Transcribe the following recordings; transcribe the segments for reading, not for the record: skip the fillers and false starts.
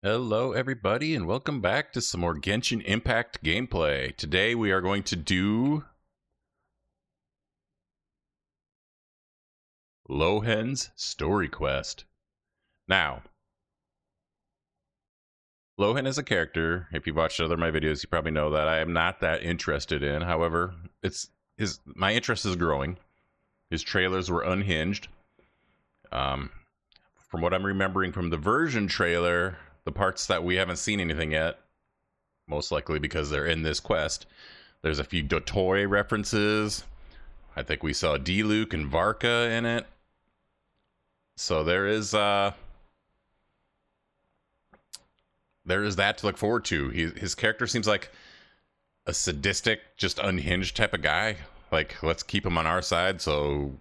Hello, everybody, and welcome back to some more Genshin Impact gameplay. Today we are going to do Lohen's Story Quest. Now, Lohen is a character. If you've watched other of my videos, you probably know that I am not that interested in. However, my interest is growing. His trailers were unhinged. Um, from what I'm remembering from the version trailer, the parts that we haven't seen anything yet, most likely because they're in this quest, there's a few Dotoy references. I think we saw Diluc and Varka in it. So there is that to look forward to. His character seems like a sadistic, just unhinged type of guy. Like, let's keep him on our side so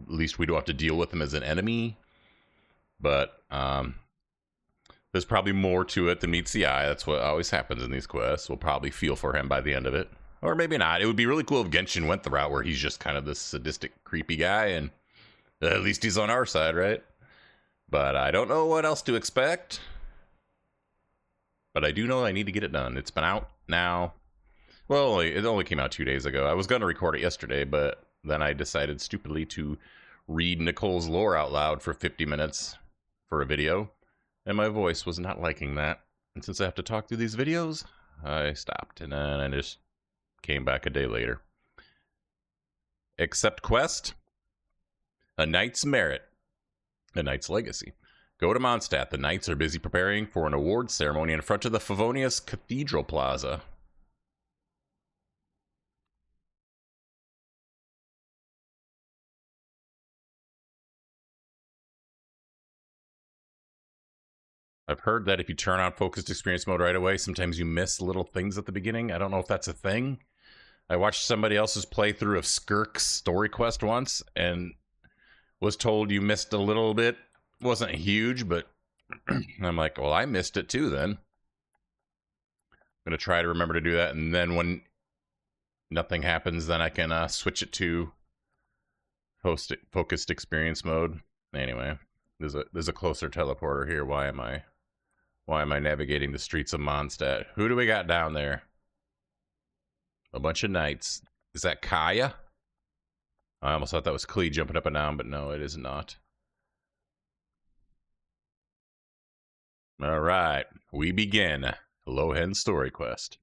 at least we don't have to deal with him as an enemy. But there's probably more to it than meets the eye. That's what always happens in these quests. We'll probably feel for him by the end of it. Or maybe not. It would be really cool if Genshin went the route where he's just kind of this sadistic, creepy guy, and at least he's on our side, right? But I don't know what else to expect. But I do know I need to get it done. It's been out now. Well, it only came out 2 days ago. I was going to record it yesterday, but then I decided stupidly to read Nicole's lore out loud for 50 minutes for a video. And my voice was not liking that. And since I have to talk through these videos, I stopped. And then I just came back a day later. Accept quest. A Knight's Merit. A Knight's Legacy. Go to Mondstadt. The Knights are busy preparing for an awards ceremony in front of the Favonius Cathedral Plaza. I've heard that if you turn on focused experience mode right away, sometimes you miss little things at the beginning. I don't know if that's a thing. I watched somebody else's playthrough of Skirk's Story Quest once and was told you missed a little bit. It wasn't huge, but I'm like, well, I missed it too then. I'm going to try to remember to do that, and then when nothing happens, then I can switch it to focused experience mode. Anyway, there's a closer teleporter here. Why am I navigating the streets of Mondstadt? Who do we got down there? A bunch of knights. Is that Kaya? I almost thought that was Klee jumping up and down, but no, it is not. All right, we begin Lohen Story Quest.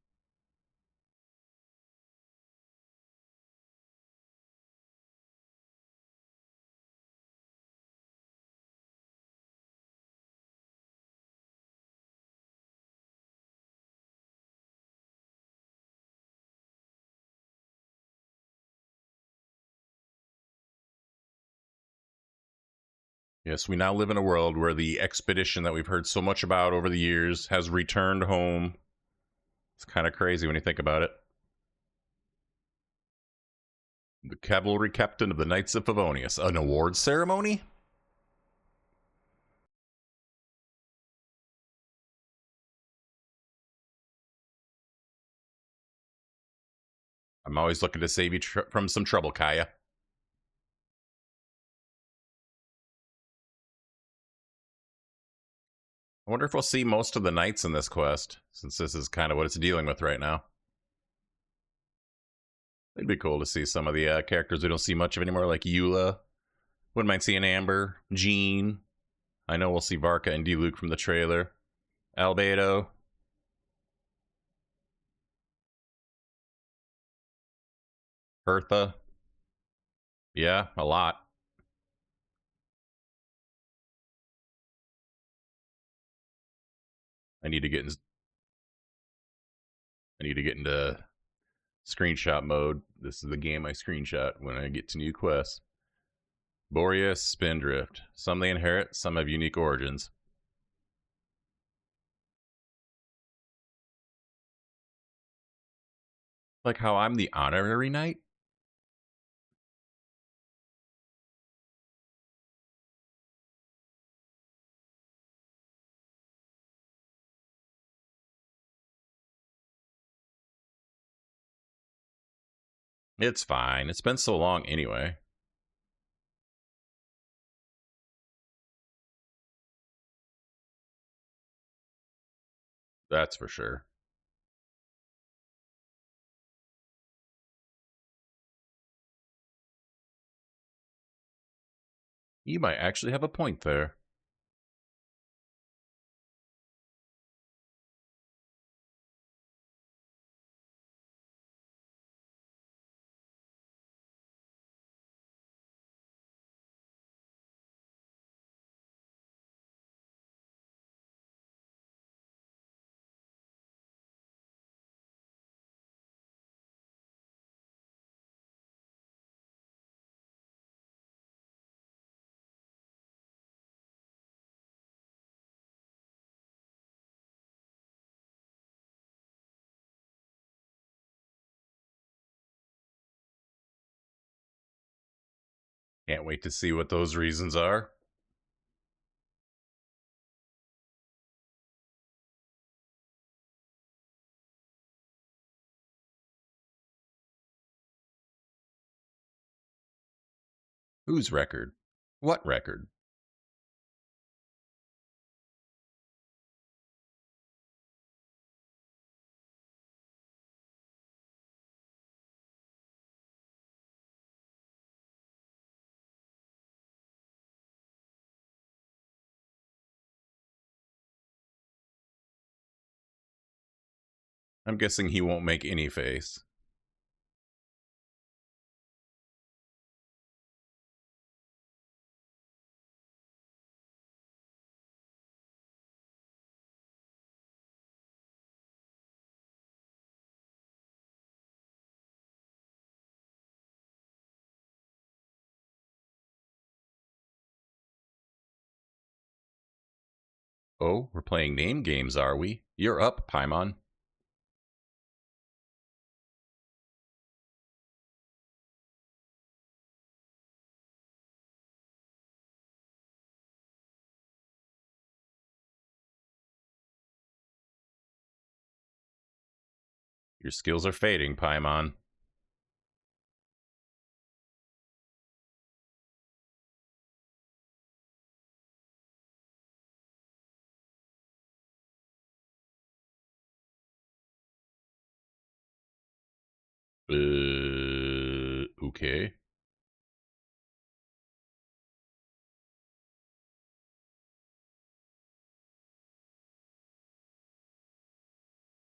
Yes, we now live in a world where the expedition that we've heard so much about over the years has returned home. It's kind of crazy when you think about it. The cavalry captain of the Knights of Favonius. An awards ceremony? I'm always looking to save you from some trouble, Kaya. I wonder if we'll see most of the knights in this quest, since this is kind of what it's dealing with right now. It'd be cool to see some of the characters we don't see much of anymore, like Eula. Wouldn't mind seeing Amber, Jean. I know we'll see Varka and Diluc from the trailer. Albedo. Hertha. Yeah, a lot. I need to get in. I need to get into screenshot mode. This is the game I screenshot when I get to new quests. Boreas, Spindrift. Some they inherit, some have unique origins. Like how I'm the honorary knight? It's fine. It's been so long anyway. That's for sure. You might actually have a point there. Can't wait to see what those reasons are. Whose record? What record? I'm guessing he won't make any face. Oh, we're playing name games, are we? You're up, Paimon. Your skills are fading, Paimon. Okay.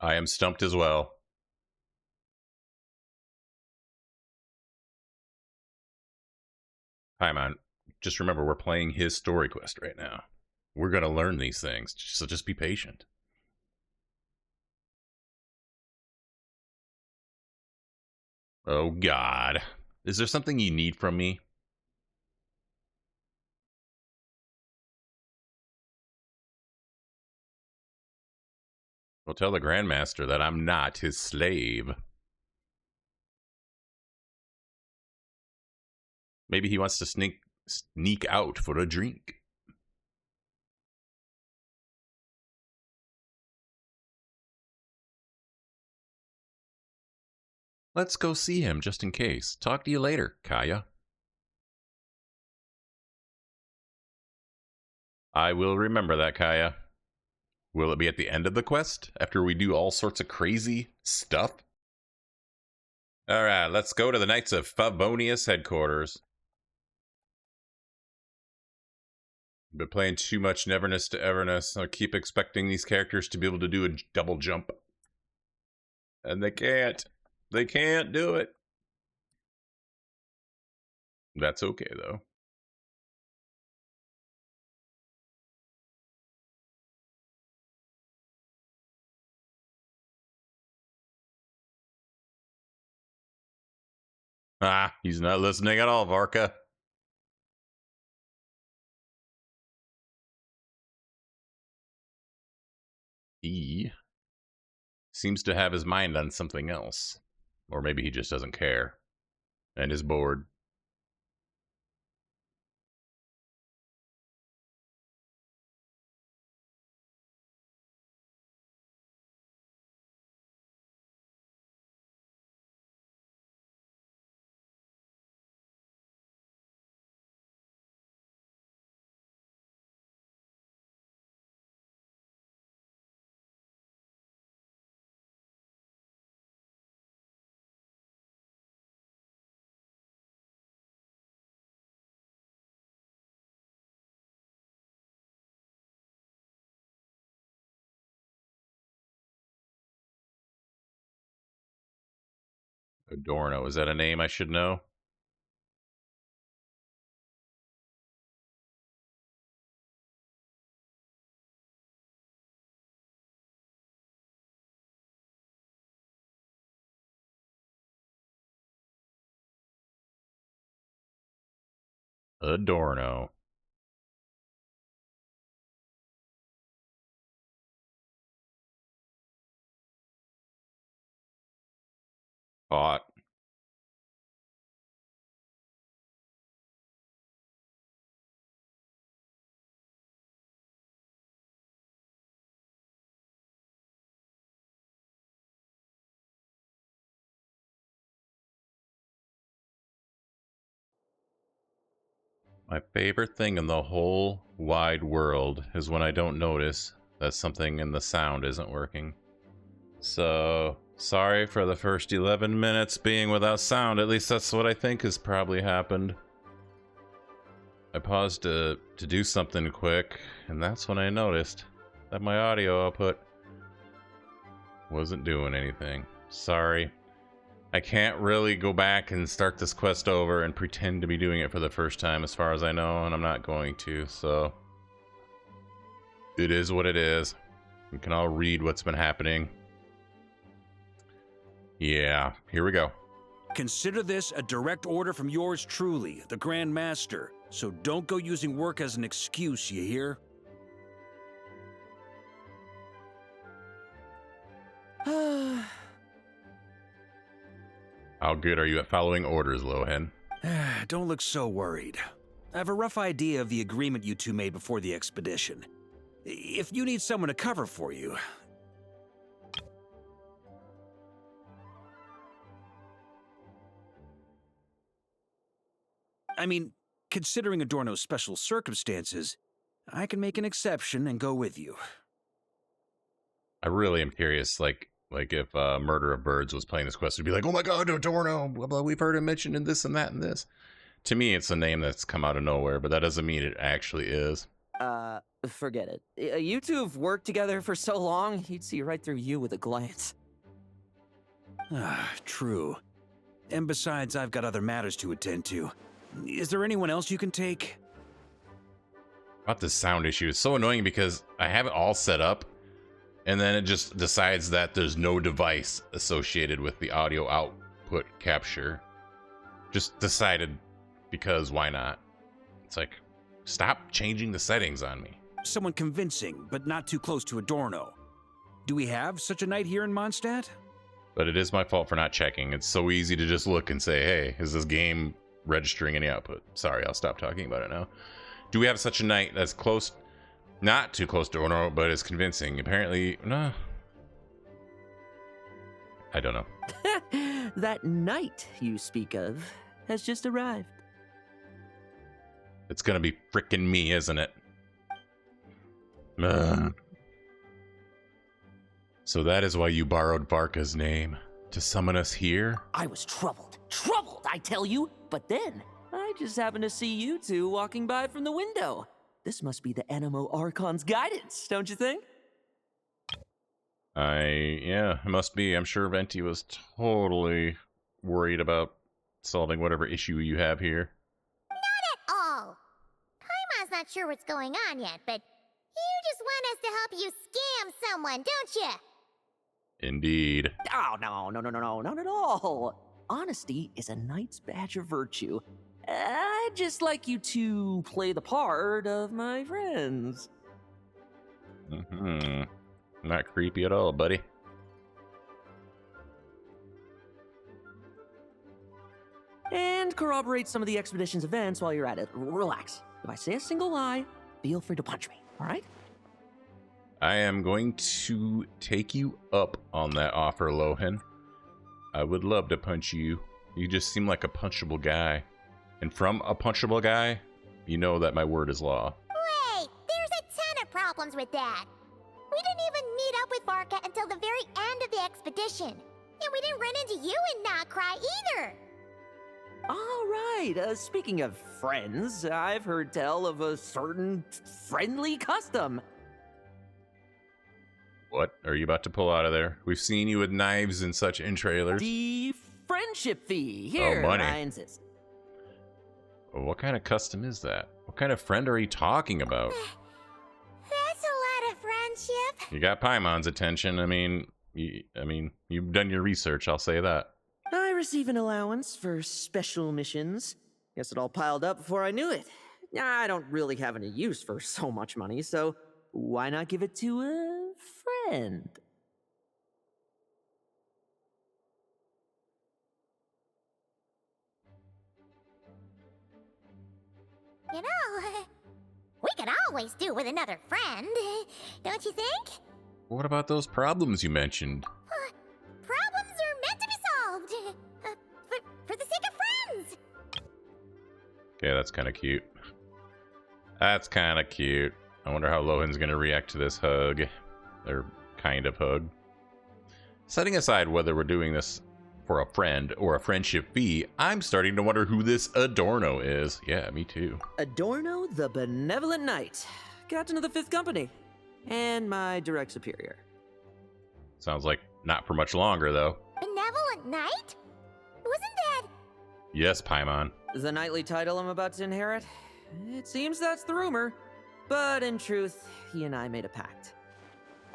I am stumped as well. Paimon, just remember we're playing his story quest right now. We're going to learn these things, so just be patient. Oh, God. Is there something you need from me? Well, tell the Grandmaster that I'm not his slave. Maybe he wants to sneak out for a drink. Let's go see him just in case. Talk to you later, Kaya. I will remember that, Kaya. Will it be at the end of the quest after we do all sorts of crazy stuff? All right, let's go to the Knights of Favonius headquarters. Been playing too much Neverness to Everness. I keep expecting these characters to be able to do a double jump. And they can't. They can't do it. That's okay, though. Ah, he's not listening at all, Varka. He seems to have his mind on something else. Or maybe he just doesn't care and is bored. Adorno. Is that a name I should know? Adorno. Caught. My favorite thing in the whole wide world is when I don't notice that something in the sound isn't working. So, sorry for the first 11 minutes being without sound. At least that's what I think has probably happened. I paused to do something quick, and that's when I noticed that my audio output wasn't doing anything. Sorry. I can't really go back and start this quest over and pretend to be doing it for the first time as far as I know, and I'm not going to, so... It is what it is. We can all read what's been happening. Yeah, here we go. Consider this a direct order from yours truly, the Grand Master. So don't go using work as an excuse, you hear? How good are you at following orders, Lohen? Don't look so worried. I have a rough idea of the agreement you two made before the expedition. If you need someone to cover for you... I mean, considering Adorno's special circumstances, I can make an exception and go with you. I really am curious, like if Murder of Birds was playing this quest, it'd be like, oh my god, Adorno, blah, blah, we've heard him mentioned in this and that and this. To me, it's a name that's come out of nowhere, but that doesn't mean it actually is. Forget it. You two have worked together for so long, he'd see right through you with a glance. True. And besides, I've got other matters to attend to. Is there anyone else you can take? About this sound issue, it's so annoying because I have it all set up, and then it just decides that there's no device associated with the audio output capture. Just decided because why not? It's like, stop changing the settings on me. Someone convincing, but not too close to Adorno. Do we have such a knight here in Mondstadt? But it is my fault for not checking. It's so easy to just look and say, hey, is this game registering any output? Sorry, I'll stop talking about it now. Do we have such a knight that's close, not too close to Adorno, but is convincing? Apparently, no. I don't know. That knight you speak of has just arrived. It's gonna be frickin' me, isn't it? Ugh. So that is why you borrowed Varka's name, to summon us here? I was troubled, I tell you. But then, I just happened to see you two walking by from the window. This must be the Animo Archon's guidance, don't you think? Yeah, it must be. I'm sure Venti was totally worried about solving whatever issue you have here. Not at all. Paimon's not sure what's going on yet, but you just want us to help you scam someone, don't you? Indeed. Oh, no, not at all. Honesty is a knight's badge of virtue. I'd just like you to play the part of my friends. Not creepy at all, buddy. And corroborate some of the expedition's events while you're at it. Relax. If I say a single lie, feel free to punch me, all right? I am going to take you up on that offer, Lohen. I would love to punch you. You just seem like a punchable guy. And from a punchable guy, you know that my word is law. Wait, there's a ton of problems with that. We didn't even meet up with Varka until the very end of the expedition. And we didn't run into you and not cry either. All right, speaking of friends, I've heard tell of a certain friendly custom. What are you about to pull out of there? We've seen you with knives and such in trailers. The friendship fee. Here, money. I insist. Well, what kind of custom is that? What kind of friend are you talking about? That's a lot of friendship. You got Paimon's attention. I mean, you've done your research. I'll say that. I receive an allowance for special missions. Guess it all piled up before I knew it. I don't really have any use for so much money, so why not give it to a friend? You know, we could always do with another friend, don't you think? What about those problems you mentioned? Problems are meant to be solved. For the sake of friends. Okay, that's kind of cute. That's kind of cute. I wonder how Lohen's gonna react to this hug. Or kind of hug. Setting aside whether we're doing this for a friend or a friendship fee, I'm starting to wonder who this Adorno is. Yeah, me too. Adorno the Benevolent Knight, captain of the 5th Company, and my direct superior. Sounds like not for much longer, though. Benevolent Knight? Wasn't that... Yes, Paimon. The knightly title I'm about to inherit? It seems that's the rumor. But in truth, he and I made a pact.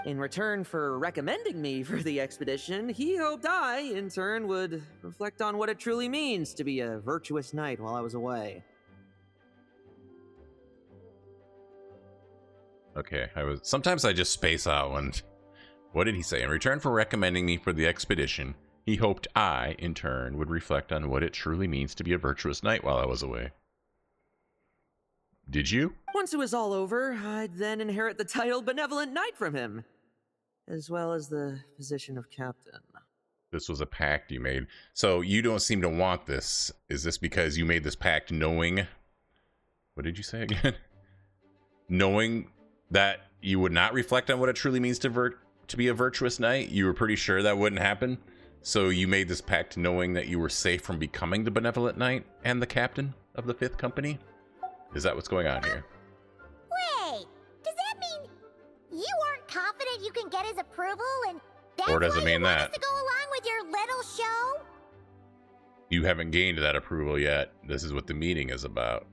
In return for recommending me for the expedition, he hoped I, in turn, would reflect on what it truly means to be a virtuous knight while I was away. Okay, sometimes I just space out when... What did he say? In return for recommending me for the expedition, he hoped I, in turn, would reflect on what it truly means to be a virtuous knight while I was away. Did you? Once it was all over, I'd then inherit the title Benevolent Knight from him, as well as the position of captain. This was a pact you made. So you don't seem to want this. Is this because you made this pact knowing... What did you say again? Knowing that you would not reflect on what it truly means to be a virtuous knight? You were pretty sure that wouldn't happen? So you made this pact knowing that you were safe from becoming the Benevolent Knight and the captain of the 5th Company? Is that what's going on here? Wait, does that mean you aren't confident you can get his approval and that's Or does it why mean you want that? us to go along with your little show? You haven't gained that approval yet. This is what the meeting is about.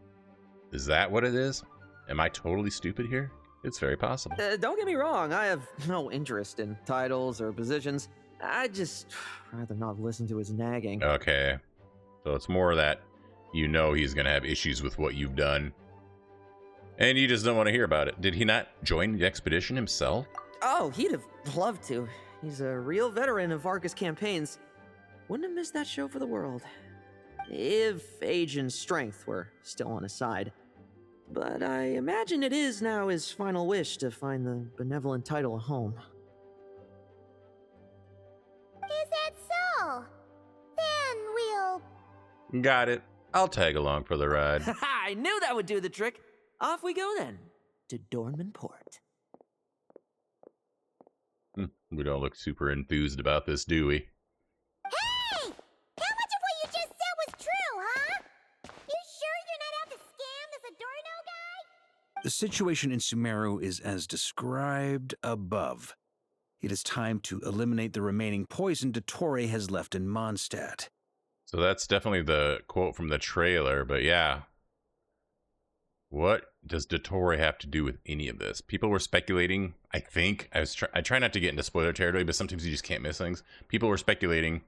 Is that what it is? Am I totally stupid here? It's very possible. Don't get me wrong, I have no interest in titles or positions. I'd just rather not listen to his nagging. Okay. So it's more that you know he's going to have issues with what you've done. And you just don't want to hear about it. Did he not join the expedition himself? Oh, he'd have loved to. He's a real veteran of Vargas campaigns. Wouldn't have missed that show for the world. If age and strength were still on his side. But I imagine it is now his final wish to find the benevolent title a home. Is that so? Then we'll... Got it. I'll tag along for the ride. I knew that would do the trick. Off we go then, to Dorman Port. We don't look super enthused about this, do we? Hey! How much of what you just said was true, huh? You sure you're not out to scam this Adorno guy? The situation in Sumeru is as described above. It is time to eliminate the remaining poison Dottore has left in Mondstadt. So that's definitely the quote from the trailer, but yeah. What does Dottore have to do with any of this? People were speculating, I think, I try not to get into spoiler territory, but sometimes you just can't miss things. People were speculating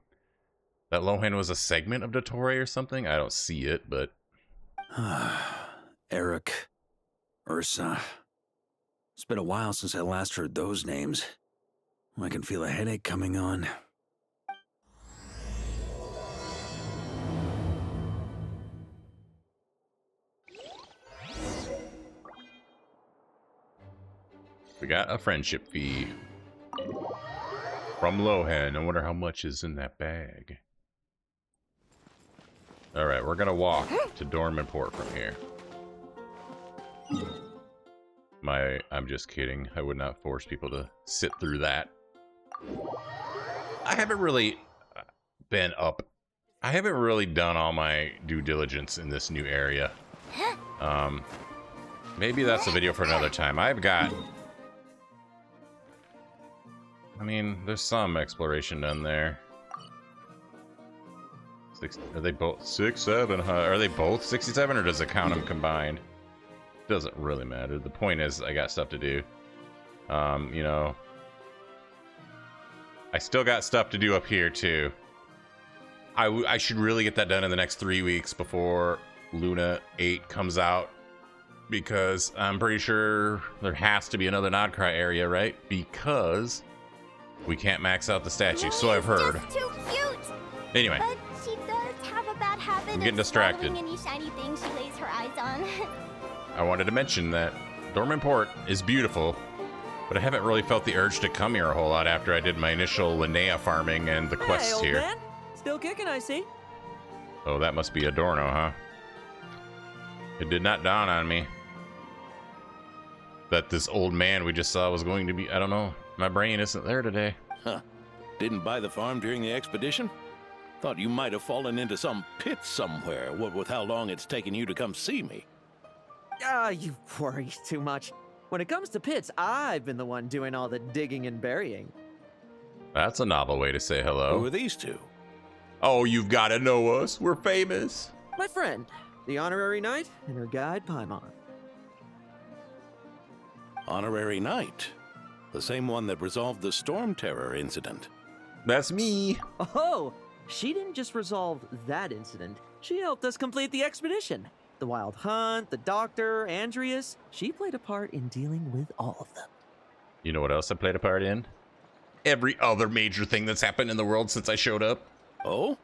that Lohen was a segment of Dottore or something. I don't see it, but... Eric, Ursa. It's been a while since I last heard those names. I can feel a headache coming on. We got a friendship fee from Lohen. I wonder how much is in that bag. Alright, we're gonna walk to Dorman Port from here. I'm just kidding. I would not force people to sit through that. I haven't really I haven't really done all my due diligence in this new area. Maybe that's a video for another time. I mean, there's some exploration done there. Are they both 6, 7? Are they both 67, or does it count them combined? Doesn't really matter. The point is, I got stuff to do. You know, I still got stuff to do up here too. I should really get that done in the next 3 weeks before Luna 8 comes out, because I'm pretty sure there has to be another Nodcry area, right? Because we can't max out the statue, so I've heard. Just too cute. Anyway, But she does have a bad habit I'm getting of distracted. swallowing any shiny thing she lays her eyes on. I wanted to mention that Dormant Port is beautiful, but I haven't really felt the urge to come here a whole lot after I did my initial Linnea farming and the Hey, quests old here. man. Still kicking, I see. Oh, that must be Adorno, huh? It did not dawn on me that this old man we just saw was going to be... I don't know. My brain isn't there today. Huh. Didn't buy the farm during the expedition? Thought you might have fallen into some pit somewhere, what with how long it's taken you to come see me. You worry too much. When it comes to pits, I've been the one doing all the digging and burying. That's a novel way to say hello. Who are these two? Oh, you've got to know us. We're famous. My friend, the honorary knight, and her guide, Paimon. Honorary Knight. The same one that resolved the Storm Terror incident. That's me. Oh, she didn't just resolve that incident. She helped us complete the expedition. The Wild Hunt, the Doctor, Andreas. She played a part in dealing with all of them. You know what else I played a part in? Every other major thing that's happened in the world since I showed up. Oh?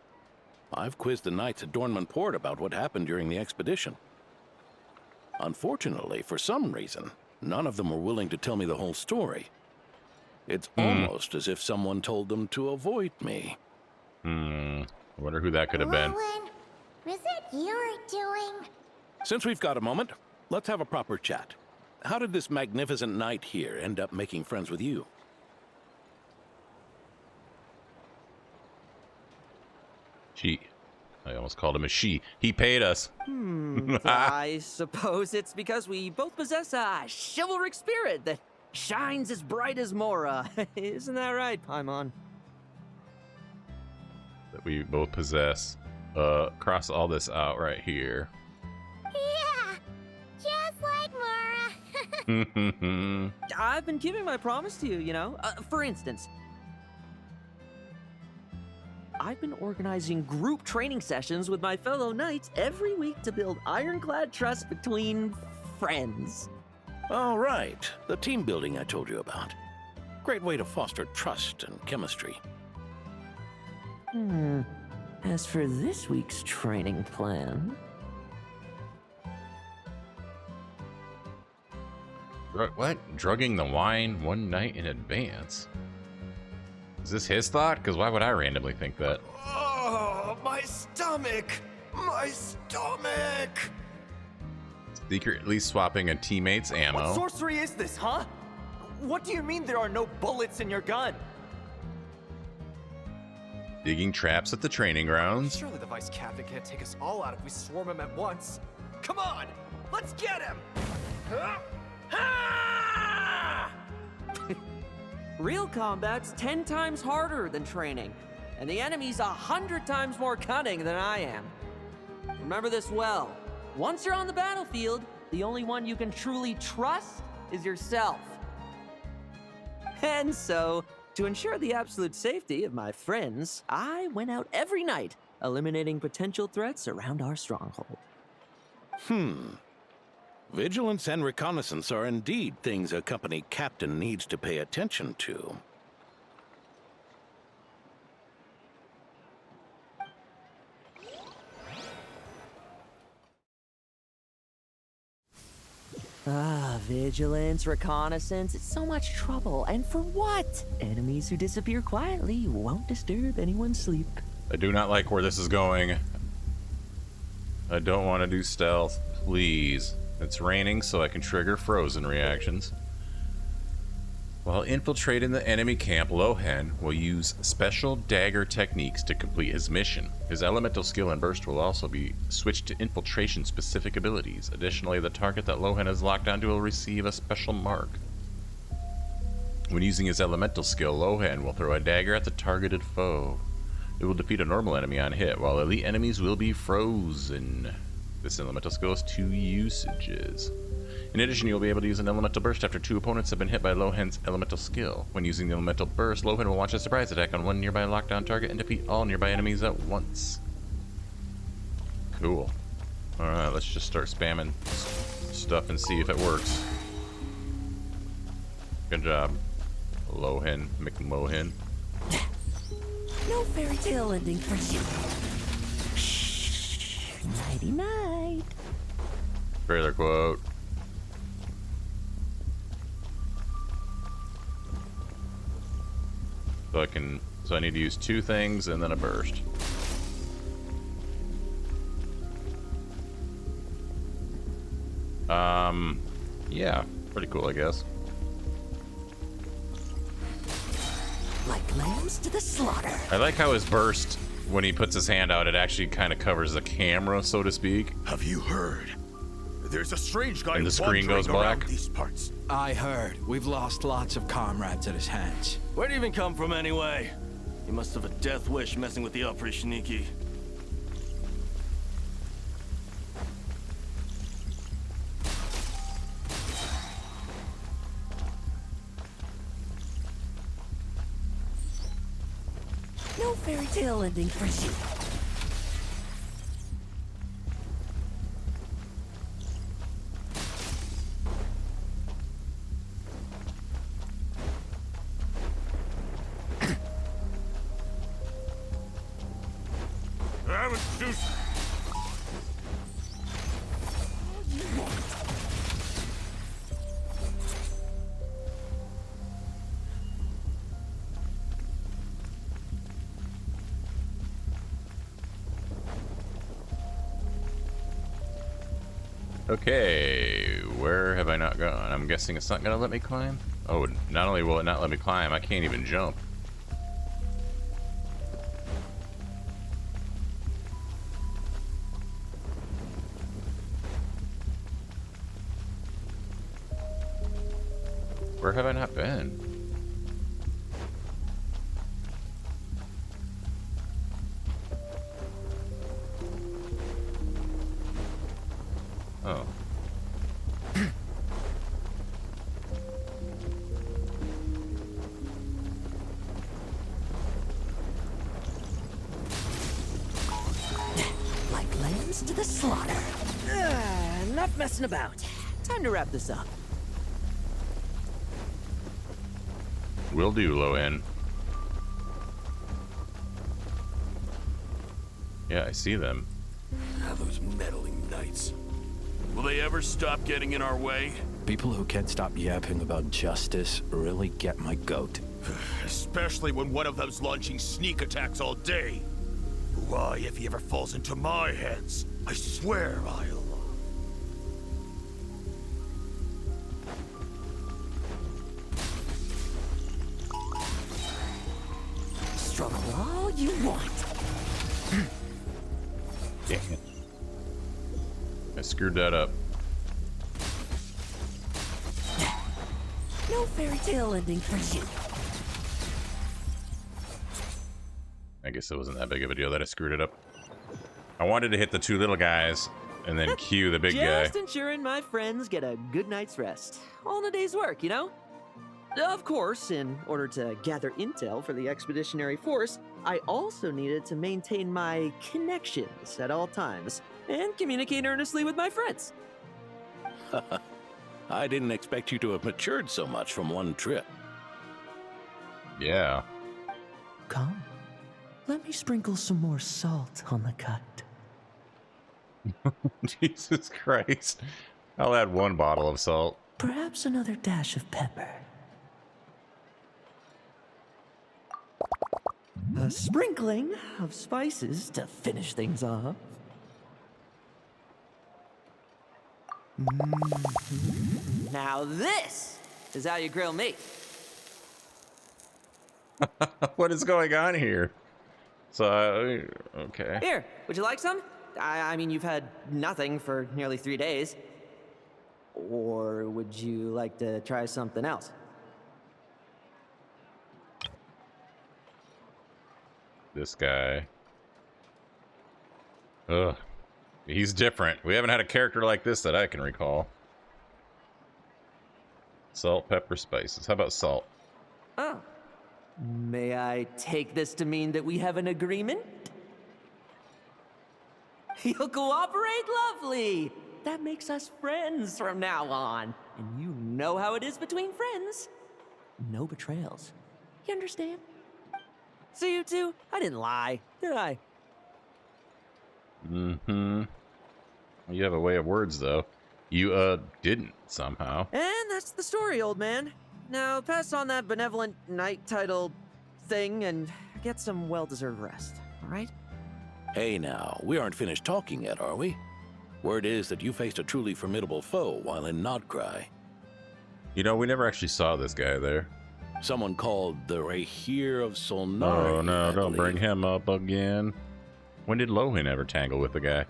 I've quizzed the knights at Dornman Port about what happened during the expedition. Unfortunately, for some reason, none of them were willing to tell me the whole story. It's almost as if someone told them to avoid me. I wonder who that could have been. Lowen, was it your doing? Since we've got a moment, let's have a proper chat. How did this magnificent knight here end up making friends with you? She. I almost called him a she. He paid us. I suppose it's because we both possess a chivalric spirit that shines as bright as Mora. Isn't that right, Paimon? That we both possess. Cross all this out right here. Yeah, just like Mora. I've been keeping my promise to you, you know. For instance, I've been organizing group training sessions with my fellow knights every week to build ironclad trust between friends. Oh, right. The team building I told you about. Great way to foster trust and chemistry. As for this week's training plan... What? Drugging the wine one night in advance? Is this his thought? Because why would I randomly think that? Oh, my stomach! My stomach! Secretly swapping a teammate's ammo. What sorcery is this, huh? What do you mean there are no bullets in your gun? Digging traps at the training grounds. Surely the vice captain can't take us all out if we swarm him at once. Come on, let's get him! Real combat's 10 times harder than training, and the enemy's 100 times more cunning than I am. Remember this well. Once you're on the battlefield, the only one you can truly trust is yourself. And so, to ensure the absolute safety of my friends, I went out every night, eliminating potential threats around our stronghold. Vigilance and reconnaissance are indeed things a company captain needs to pay attention to. Vigilance, reconnaissance, it's so much trouble. And for what? Enemies who disappear quietly won't disturb anyone's sleep. I do not like where this is going. I don't want to do stealth, please. It's raining, so I can trigger frozen reactions. While infiltrating the enemy camp, Lohen will use special dagger techniques to complete his mission. His elemental skill and burst will also be switched to infiltration-specific abilities. Additionally, the target that Lohen is locked onto will receive a special mark. When using his elemental skill, Lohen will throw a dagger at the targeted foe. It will defeat a normal enemy on hit, while elite enemies will be frozen. This elemental skill has 2 usages. In addition, you'll be able to use an elemental burst after 2 opponents have been hit by Lohen's elemental skill. When using the elemental burst, Lohen will launch a surprise attack on one nearby lockdown target and defeat all nearby enemies at once. Cool. Alright, let's just start spamming stuff and see if it works. Good job, Lohen McMohen. No fairy tale ending for you. Shh. Nighty night. Trailer quote. So I need to use 2 things and then a burst. Yeah, pretty cool, I guess. Like lambs to the slaughter. I like how his burst, when he puts his hand out, it actually kind of covers the camera, so to speak. Have you heard? There's a strange guy And the screen goes wandering black. around these parts. I heard. We've lost lots of comrades at his hands. Where'd he even come from anyway? He must have a death wish messing with the Oprichniki. No fairy tale ending for you. Okay, where have I not gone? I'm guessing it's not gonna let me climb? Oh, not only will it not let me climb, I can't even jump. Where have I not been? Oh. Like lambs to the slaughter. Enough messing about. Time to wrap this up. Will do, Lohen. Yeah, I see them. Ah, those meddling knights. Will they ever stop getting in our way? People who can't stop yapping about justice really get my goat. Especially when one of them's launching sneak attacks all day. Why, if he ever falls into my hands, I swear I'll... Struggle all you want. Damn it. I screwed that up. No fairy tale ending for you. I guess it wasn't that big of a deal that I screwed it up. I wanted to hit the 2 little guys and then cue the big guy. Just ensuring my friends get a good night's rest. All in a day's work, you know? Of course, in order to gather intel for the expeditionary force, I also needed to maintain my connections at all times and communicate earnestly with my friends. I didn't expect you to have matured so much from one trip. Yeah. Come, let me sprinkle some more salt on the cut. Jesus Christ. I'll add 1 bottle of salt. Perhaps another dash of pepper. A sprinkling of spices to finish things off. Now this is how you grill me. What is going on here? So, okay. Here, would you like some? I mean, you've had nothing for nearly 3 days. Or would you like to try something else? This guy. Ugh. He's different. We haven't had a character like this that I can recall. Salt, pepper, spices. How about salt? Oh. May I take this to mean that we have an agreement? You'll cooperate? Lovely! That makes us friends from now on. And you know how it is between friends. No betrayals. You understand? So you two, I didn't lie, did I? Mm-hmm. You have a way of words, though. You, didn't, somehow. And that's the story, old man. Now, pass on that benevolent knight title thing and get some well-deserved rest, all right? Hey now, we aren't finished talking yet, are we? Word is that you faced a truly formidable foe while in Nodcry. You know, we never actually saw this guy there. Someone called the Rahir of Solnari. Oh no, I don't bring believe. him up again. When did Lohen ever tangle with the guy?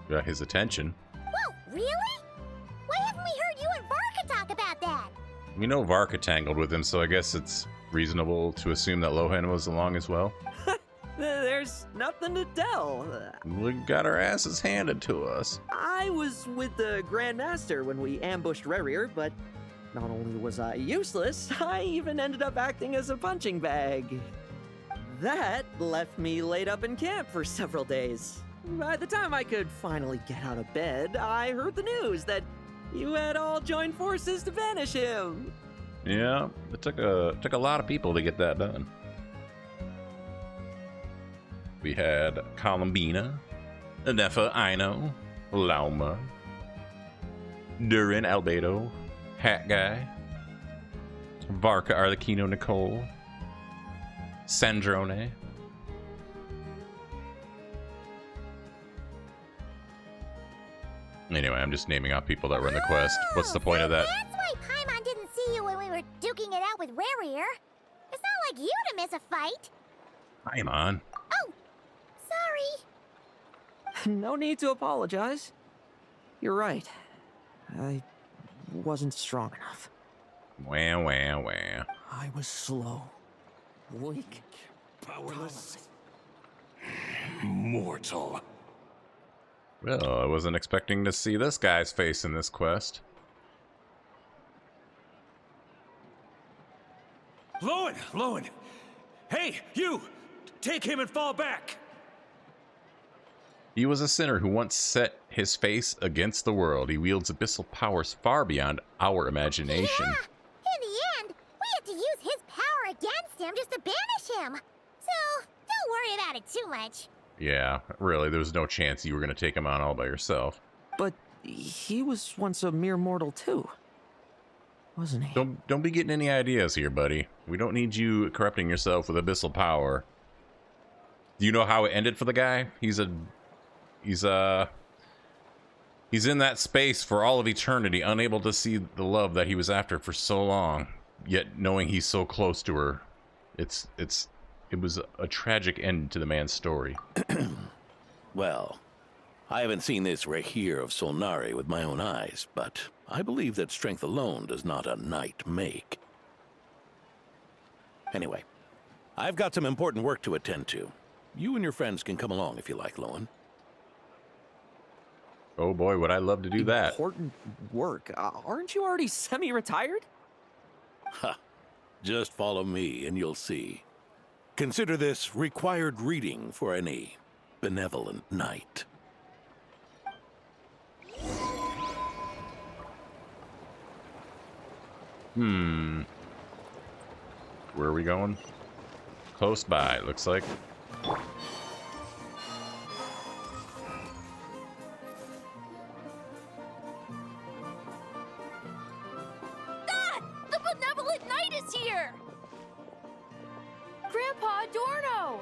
Got his attention. Whoa, really? Why haven't we heard you and Varka talk about that? We know Varka tangled with him, so I guess it's reasonable to assume that Lohen was along as well. There's nothing to tell. We got our asses handed to us. I was with the Grand Master when we ambushed Rerir, but not only was I useless, I even ended up acting as a punching bag. That left me laid up in camp for several days. By the time I could finally get out of bed, I heard the news that you had all joined forces to banish him. Yeah, it took a lot of people to get that done. We had Columbina, Nefa Ino, Lauma, Durin Albedo, Hat Guy, Varka Arlecchino Nicole, Sandrone. Anyway, I'm just naming off people that were in the quest. What's the point of that? That's why Paimon didn't see you when we were duking it out with Rerir. It's not like you to miss a fight. Paimon. Oh, sorry. No need to apologize. You're right. I wasn't strong enough. Wah, wah, wah. I was slow, weak, Powerless. Mortal. Well, I wasn't expecting to see this guy's face in this quest. Lohen! Hey, you! Take him and fall back! He was a sinner who once set his face against the world. He wields abyssal powers far beyond our imagination. Yeah. In the end, we had to use his power against him just to banish him. So, don't worry about it too much. Yeah, really, there was no chance you were going to take him on all by yourself. But he was once a mere mortal too, wasn't he? Don't be getting any ideas here, buddy. We don't need you corrupting yourself with abyssal power. Do you know how it ended for the guy? He's in that space for all of eternity, unable to see the love that he was after for so long, yet knowing he's so close to her. It was a tragic end to the man's story. Well, I haven't seen this Rahir of Solnari with my own eyes, but I believe that strength alone does not a knight make. Anyway, I've got some important work to attend to. You and your friends can come along if you like, Lohen. Oh boy, would I love to do that. Important work. Aren't you already semi-retired? Ha! Just follow me and you'll see. Consider this required reading for any benevolent knight. Where are we going? Close by, looks like. Ah! The benevolent knight is here! Grandpa Adorno!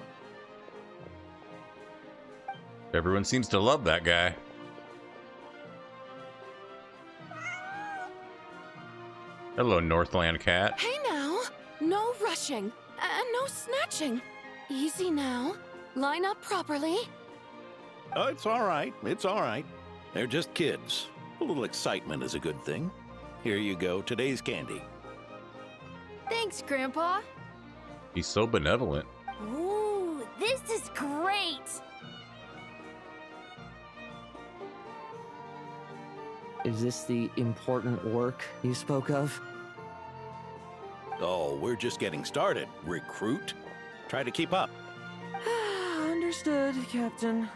Everyone seems to love that guy. Hello, Northland Cat. Hey now! No rushing, and no snatching. Easy now. Line up properly. Oh, it's all right. It's all right. They're just kids. A little excitement is a good thing. Here you go, today's candy. Thanks, Grandpa. He's so benevolent. Ooh, this is great! Is this the important work you spoke of? Oh, we're just getting started, recruit. Try to keep up. Understood, Captain.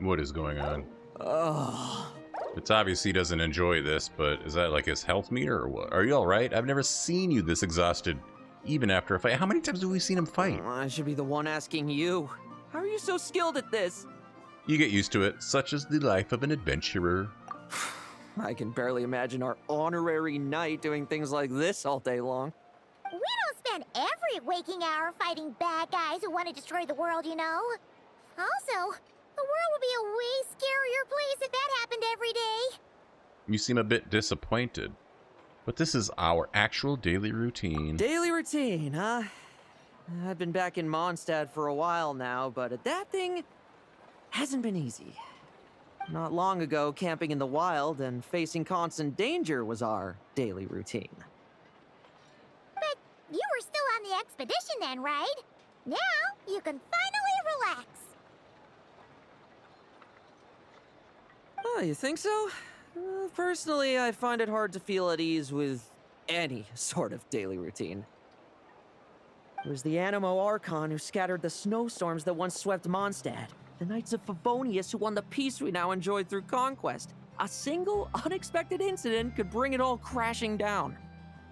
What is going on? Oh. It's obvious he doesn't enjoy this, but is that like his health meter or what? Are you alright? I've never seen you this exhausted, even after a fight. How many times have we seen him fight? I should be the one asking you. How are you so skilled at this? You get used to it. Such is the life of an adventurer. I can barely imagine our honorary knight doing things like this all day long. We don't spend every waking hour fighting bad guys who want to destroy the world, you know? Also, the world would be a way scarier place if that happened every day. You seem a bit disappointed. But this is our actual daily routine. Daily routine, huh? I've been back in Mondstadt for a while now, but adapting hasn't been easy. Not long ago, camping in the wild and facing constant danger was our daily routine. But you were still on the expedition then, right? Now you can finally relax. Oh, you think so? Personally, I find it hard to feel at ease with any sort of daily routine. It was the Animo Archon who scattered the snowstorms that once swept Mondstadt. The Knights of Favonius who won the peace we now enjoy through conquest. A single unexpected incident could bring it all crashing down.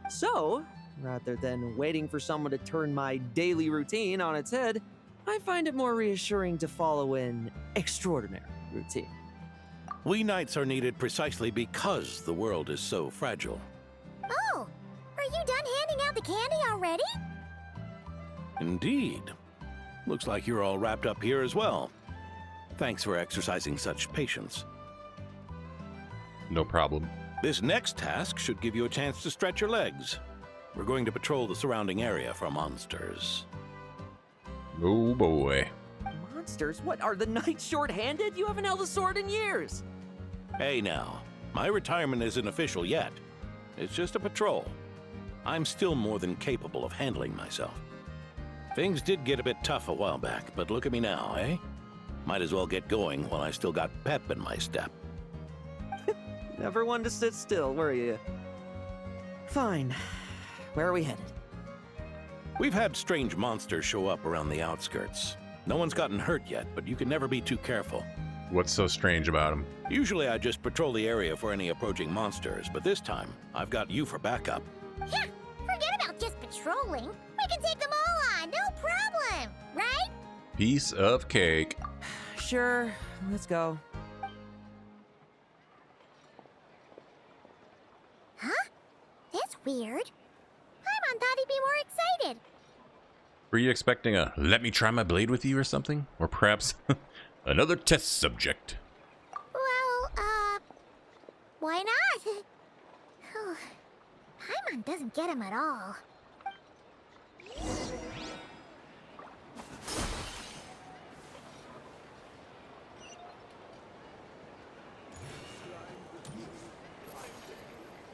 So, rather than waiting for someone to turn my daily routine on its head, I find it more reassuring to follow an extraordinary routine. We knights are needed precisely because the world is so fragile. Oh, are you done handing out the candy already? Indeed. Looks like you're all wrapped up here as well. Thanks for exercising such patience. No problem. This next task should give you a chance to stretch your legs. We're going to patrol the surrounding area for monsters. Oh boy. Monsters? What, are the knights short-handed? You haven't held a sword in years. Hey now, my retirement isn't official yet. It's just a patrol. I'm still more than capable of handling myself. Things did get a bit tough a while back, but look at me now, eh? Might as well get going while I still got pep in my step. Never one to sit still, were you? Fine. Where are we headed? We've had strange monsters show up around the outskirts. No one's gotten hurt yet, but you can never be too careful. What's so strange about him? Usually I just patrol the area for any approaching monsters, but this time, I've got you for backup. Yeah, forget about just patrolling. We can take them all on, no problem, right? Piece of cake. Sure, let's go. Huh? That's weird. Paimon thought he'd be more excited. Were you expecting a let me try my blade with you or something? Or perhaps another test subject? Well, why not? Paimon doesn't get him at all.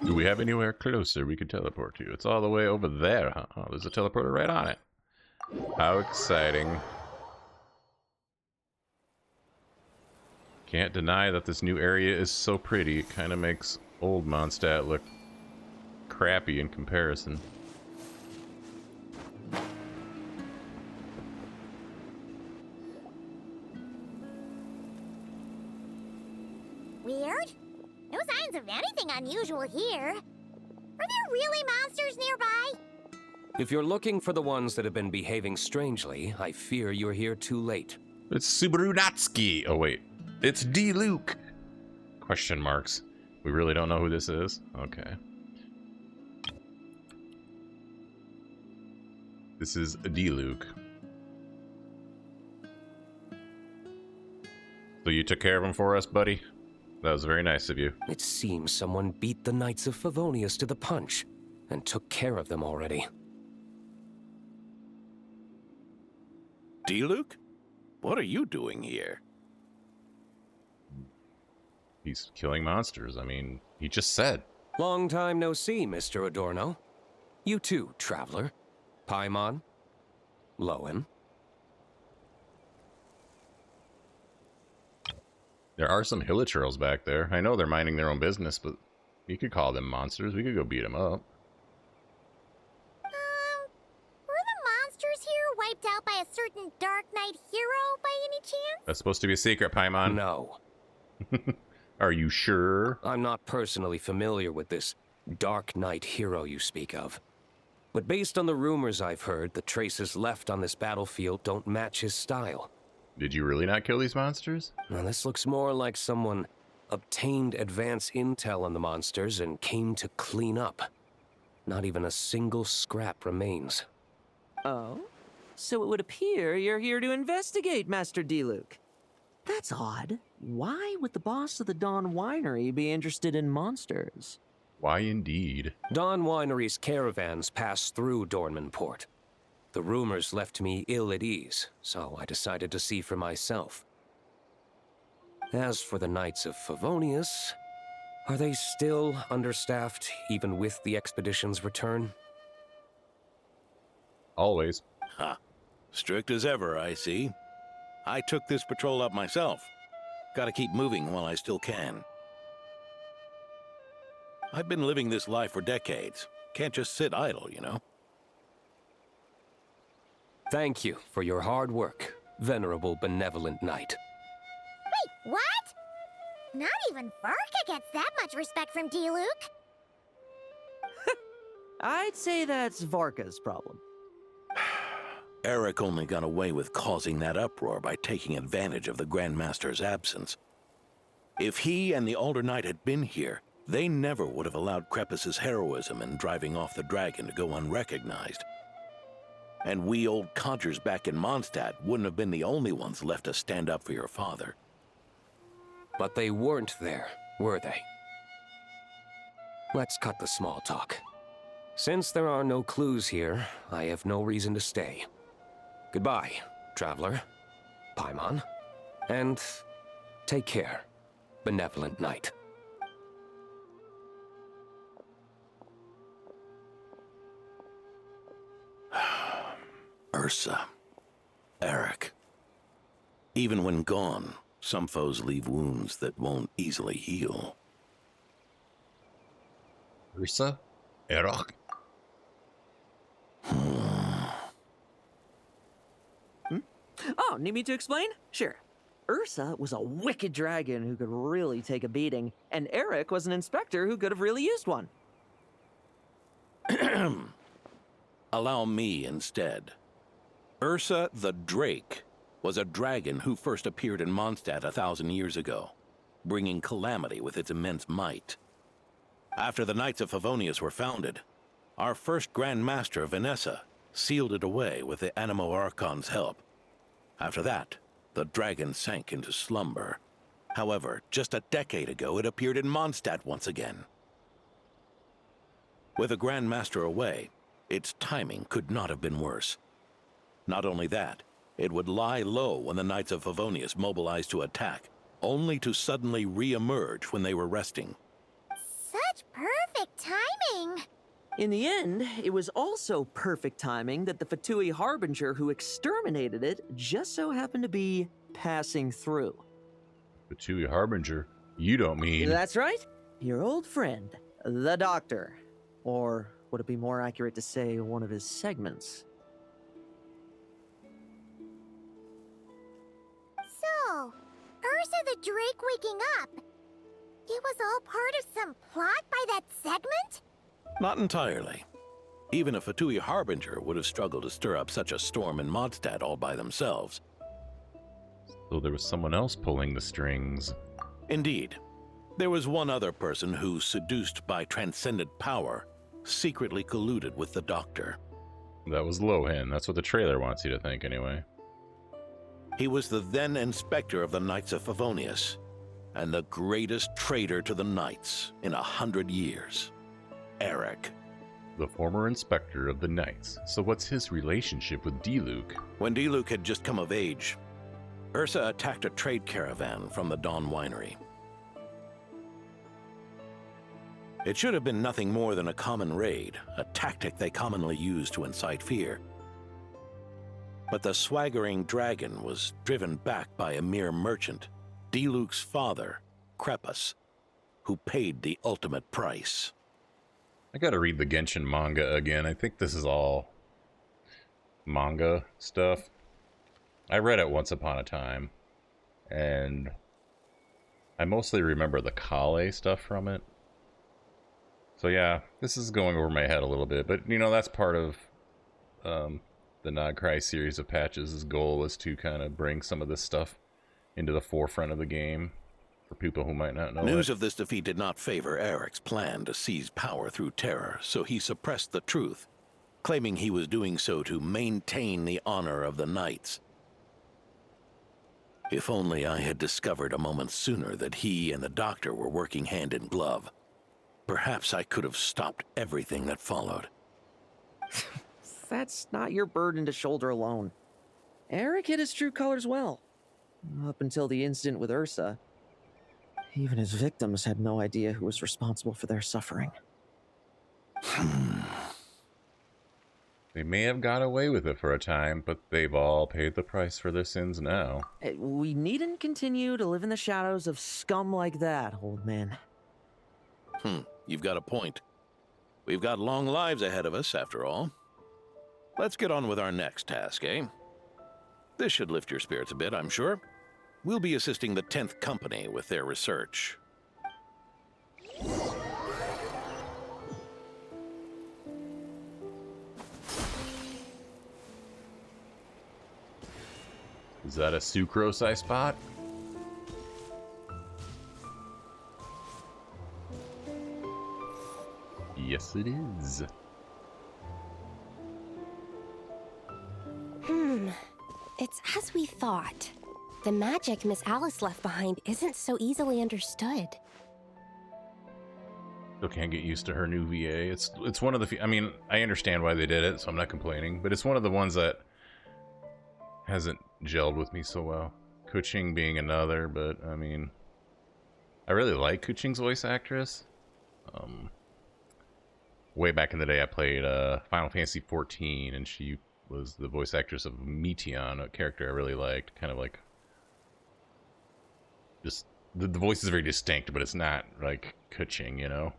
Do we have anywhere closer we could teleport to? It's all the way over there, huh? Oh, there's a teleporter right on it. How exciting. Can't deny that this new area is so pretty. It kind of makes old Mondstadt look crappy in comparison. Weird? No signs of anything unusual here. Are there really monsters nearby? If you're looking for the ones that have been behaving strangely, I fear you're here too late. It's Subaru Natsuki. Oh wait, it's D. Luke. Question marks. We really don't know who this is? Okay. This is D. Luke. So you took care of him for us, buddy? That was very nice of you. It seems someone beat the Knights of Favonius to the punch. and took care of them already. D-Luke? What are you doing here? He's killing monsters. I mean, he just said. Long time no see, Mr. Adorno. You too, traveler. Paimon. Lohen. There are some hilichurls back there. I know they're minding their own business, but you could call them monsters. We could go beat them up. Were the monsters here wiped out by a certain Dark Knight hero by any chance? That's supposed to be a secret, Paimon. No. Are you sure? I'm not personally familiar with this Dark Knight hero you speak of. But based on the rumors I've heard, the traces left on this battlefield don't match his style. Did you really not kill these monsters? Now, this looks more like someone obtained advance intel on the monsters and came to clean up. Not even a single scrap remains. Oh? So it would appear you're here to investigate, Master D-Luke. That's odd. Why would the boss of the Dawn Winery be interested in monsters? Why indeed? Dawn Winery's caravans pass through Dornman Port. The rumors left me ill at ease, so I decided to see for myself. As for the Knights of Favonius, are they still understaffed even with the expedition's return? Always. Ha. Strict as ever, I see. I took this patrol up myself. Gotta keep moving while I still can. I've been living this life for decades. Can't just sit idle, you know? Thank you for your hard work, venerable benevolent knight. Wait, what? Not even Varka gets that much respect from D-Luke. I'd say that's Varka's problem. Eric only got away with causing that uproar by taking advantage of the Grandmaster's absence. If he and the Alder Knight had been here, they never would have allowed Krepus's heroism in driving off the dragon to go unrecognized. And we old codgers back in Mondstadt wouldn't have been the only ones left to stand up for your father. But they weren't there, were they? Let's cut the small talk. Since there are no clues here, I have no reason to stay. Goodbye, traveler, Paimon, and take care, benevolent knight. Ursa. Eric. Even when gone, some foes leave wounds that won't easily heal. Ursa? Eric? Oh, need me to explain? Sure. Ursa was a wicked dragon who could really take a beating, and Eric was an inspector who could have really used one. Allow me instead. Ursa the Drake was a dragon who first appeared in Mondstadt 1,000 years ago, bringing calamity with its immense might. After the Knights of Favonius were founded, our first Grand Master, Vanessa, sealed it away with the Animo Archon's help. After that, the dragon sank into slumber. However, just a decade ago, it appeared in Mondstadt once again. With a Grand Master away, its timing could not have been worse. Not only that, it would lie low when the Knights of Favonius mobilized to attack, only to suddenly re-emerge when they were resting. Such perfect timing. In the end, it was also perfect timing that the Fatui Harbinger who exterminated it just so happened to be passing through. Fatui Harbinger? You don't mean... That's right. Your old friend, the Doctor. Or would it be more accurate to say one of his segments? So, Ursa the Drake waking up. It was all part of some plot by that segment? Not entirely. Even a Fatui Harbinger would have struggled to stir up such a storm in Mondstadt all by themselves. So there was someone else pulling the strings. Indeed. There was one other person who, seduced by transcendent power, secretly colluded with the Doctor. That was Lohen. That's what the trailer wants you to think, anyway. He was the then Inspector of the Knights of Favonius, and the greatest traitor to the Knights in 100 years. Eric. the former inspector of the Knights. So what's his relationship with Diluc? When Diluc had just come of age, Ursa attacked a trade caravan from the Dawn Winery. It should have been nothing more than a common raid, a tactic they commonly use to incite fear. But the swaggering dragon was driven back by a mere merchant, Diluc's father, Crepus, who paid the ultimate price. I gotta read the Genshin manga again. I think this is all manga stuff. I read it once upon a time, and I mostly remember the Kale stuff from it. So yeah, this is going over my head a little bit, but you know, that's part of the Nodcry series of patches. His goal was to kind of bring some of this stuff into the forefront of the game for people who might not know News it. of this defeat did not favor Eric's plan to seize power through terror, so he suppressed the truth, claiming he was doing so to maintain the honor of the Knights. If only I had discovered a moment sooner that he and the doctor were working hand in glove. Perhaps I could have stopped everything that followed. That's not your burden to shoulder alone. Eric hid his true colors well. Up until the incident with Ursa. Even his victims had no idea who was responsible for their suffering. They may have got away with it for a time, but they've all paid the price for their sins now. We needn't continue to live in the shadows of scum like that, old man. You've got a point. We've got long lives ahead of us, after all. Let's get on with our next task, eh? This should lift your spirits a bit, I'm sure. We'll be assisting the 10th Company with their research. Is that a sucrose I spot? Yes, it is. It's as we thought. The magic Miss Alice left behind isn't so easily understood. Still can't get used to her new VA. It's one of the I mean, I understand why they did it, so I'm not complaining, but it's one of the ones that hasn't gelled with me so well. Kuching being another, but I mean, I really like Kuching's voice actress. Way back in the day, I played Final Fantasy XIV, and she was the voice actress of Meteon, a character I really liked. Kind of like, just the voice is very distinct, but it's not like Kuching, you know.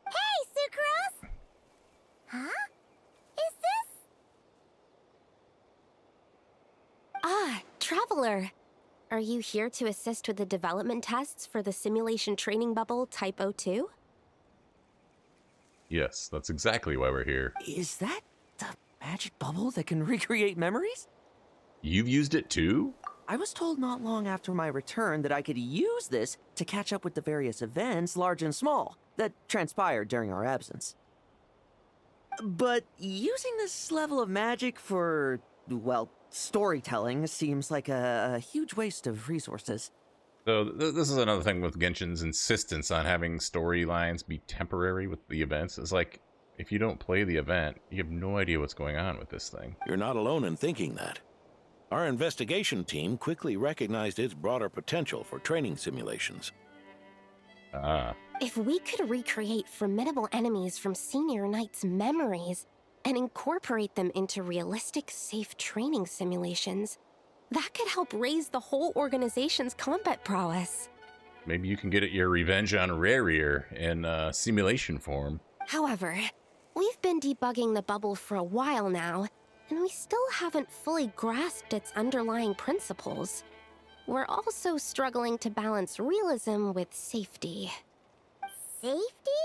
Hey, Sucrose! Huh? Is this? Ah, Traveler. Are you here to assist with the development tests for the simulation training bubble Type 02? Yes, that's exactly why we're here. Is that the magic bubble that can recreate memories? You've used it too? I was told not long after my return that I could use this to catch up with the various events, large and small, that transpired during our absence. But using this level of magic for, well, storytelling seems like a huge waste of resources. So this is another thing with Genshin's insistence on having storylines be temporary with the events. It's like, if you don't play the event, you have no idea what's going on with this thing. You're not alone in thinking that. Our investigation team quickly recognized its broader potential for training simulations. If we could recreate formidable enemies from Senior Knight's memories and incorporate them into realistic, safe training simulations, that could help raise the whole organization's combat prowess. Maybe you can get your revenge on Rarier in simulation form. However, we've been debugging the bubble for a while now, and we still haven't fully grasped its underlying principles. We're also struggling to balance realism with safety. Safety?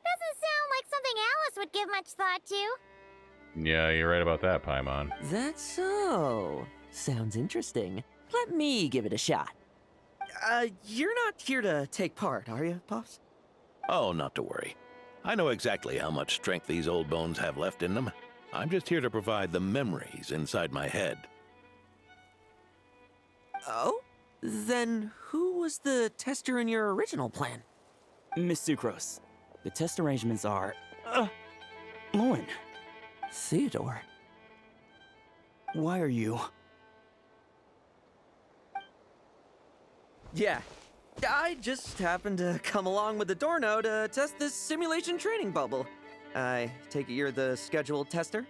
Doesn't sound like something Alice would give much thought to. Yeah, you're right about that, Paimon. That's so. Sounds interesting. Let me give it a shot. You're not here to take part, are you, Pops? Oh, not to worry. I know exactly how much strength these old bones have left in them. I'm just here to provide the memories inside my head. Oh? Then who was the tester in your original plan? Miss Sucrose, the test arrangements are Lohen. Theodore. Why are you... Yeah, I just happened to come along with the Dorno to test this simulation training bubble. I take it you're the scheduled tester?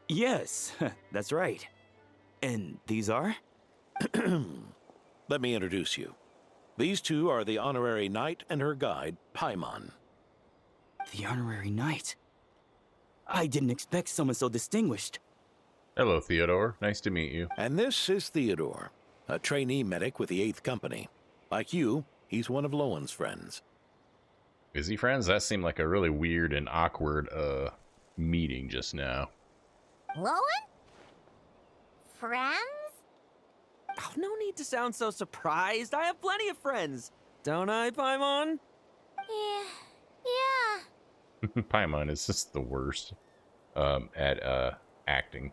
Yes, that's right. And these are? Let me introduce you. These two are the honorary knight and her guide, Paimon. The honorary knight? I didn't expect someone so distinguished. Hello, Theodore. Nice to meet you. And this is Theodore, a trainee medic with the 8th Company. Like you, he's one of Lowen's friends. Is he friends? That seemed like a really weird and awkward, meeting just now. Lowen? Friends? Oh, no need to sound so surprised. I have plenty of friends. Don't I, Paimon? Yeah. Paimon is just the worst at acting.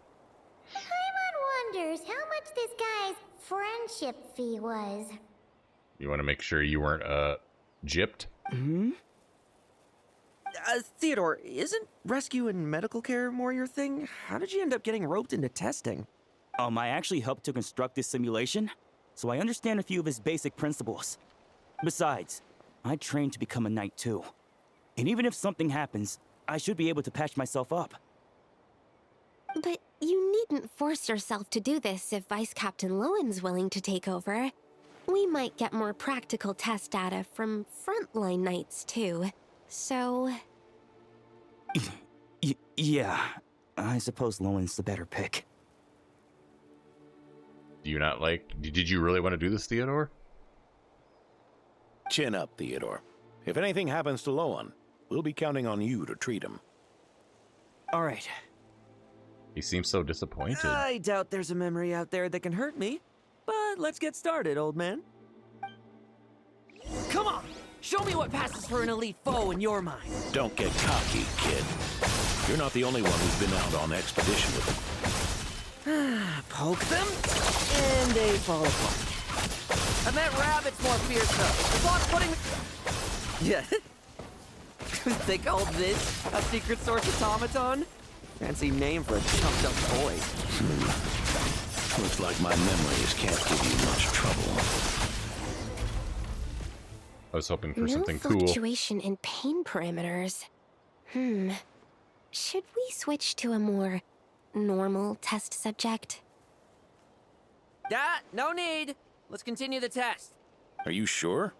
Paimon wonders how much this guy's friendship fee was. You want to make sure you weren't gypped? Hmm? Theodore, isn't rescue and medical care more your thing? How did you end up getting roped into testing? I actually helped to construct this simulation, so I understand a few of its basic principles. Besides, I trained to become a knight too. And even if something happens, I should be able to patch myself up. But you needn't force yourself to do this if Vice Captain Lowen's willing to take over. We might get more practical test data from frontline knights too. So... Yeah, I suppose Lowen's the better pick. Do you not like... Did you really want to do this, Theodore? Chin up, Theodore. If anything happens to Lowen, we'll be counting on you to treat him. All right. He seems so disappointed. I doubt there's a memory out there that can hurt me. But let's get started, old man. Come on! Show me what passes for an elite foe in your mind. Don't get cocky, kid. You're not the only one who's been out on expedition with him. Poke them, and they fall apart. I meant rabbits more fierce, though. The block putting... Yeah. They called this a secret source automaton? Fancy name for a chumped-up boy. Looks like my memories can't give you much trouble. I was hoping for no something cool. fluctuation in pain parameters. Should we switch to a more normal test subject? No need. Let's continue the test. Are you sure?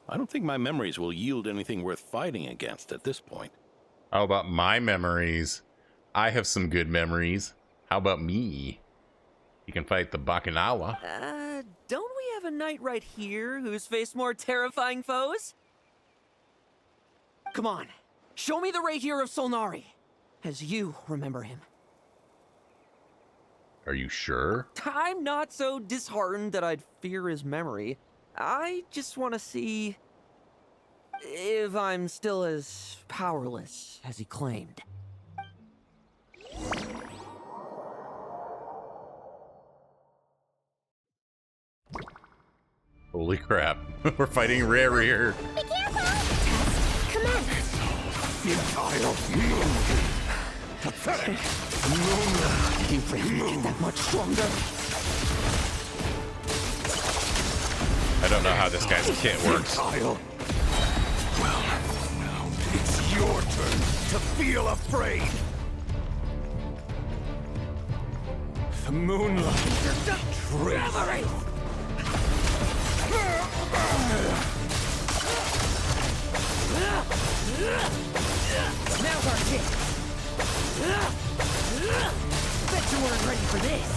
I don't think my memories will yield anything worth fighting against at this point. How about my memories? I have some good memories. How about me? You can fight the Bakinawa. Don't we have a knight right here who's faced more terrifying foes? Come on, show me the Rahier of Solnari, as you remember him. Are you sure? I'm not so disheartened that I'd fear his memory. I just want to see if I'm still as powerless as he claimed. Holy crap. We're fighting Rahier. Be careful! Come on! Pathetic! You really get that much stronger? I don't know how this guy's kit works. Well, now it's your turn to feel afraid. The moonlight. Treachery. Now's our chance. Bet you weren't ready for this.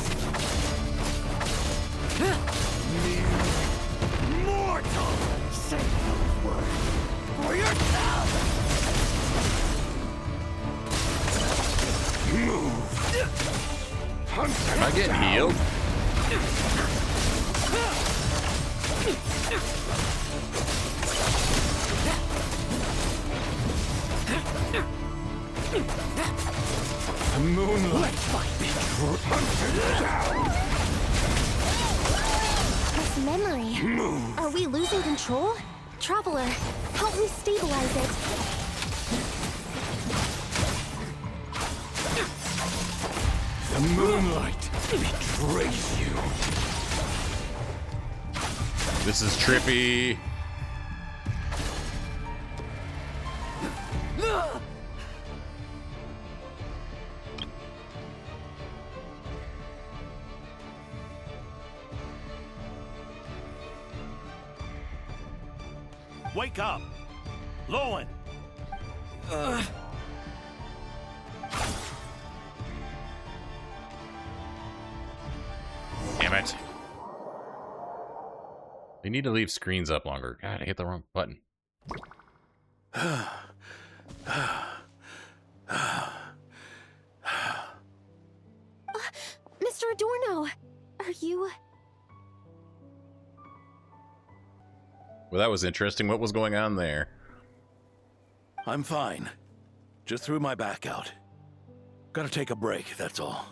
Mortal! Say those words for yourself! Move! Hunt Am I getting healed? The moonlight might be hunted down. This memory. Are we losing control? Traveler, help me stabilize it. The moonlight betrays you. This is trippy. Wake up! Lohen! Damn it. They need to leave screens up longer. God, I hit the wrong button. Mr. Adorno, are you... Well, that was interesting. What was going on there? I'm fine. Just threw my back out. Gotta take a break, that's all.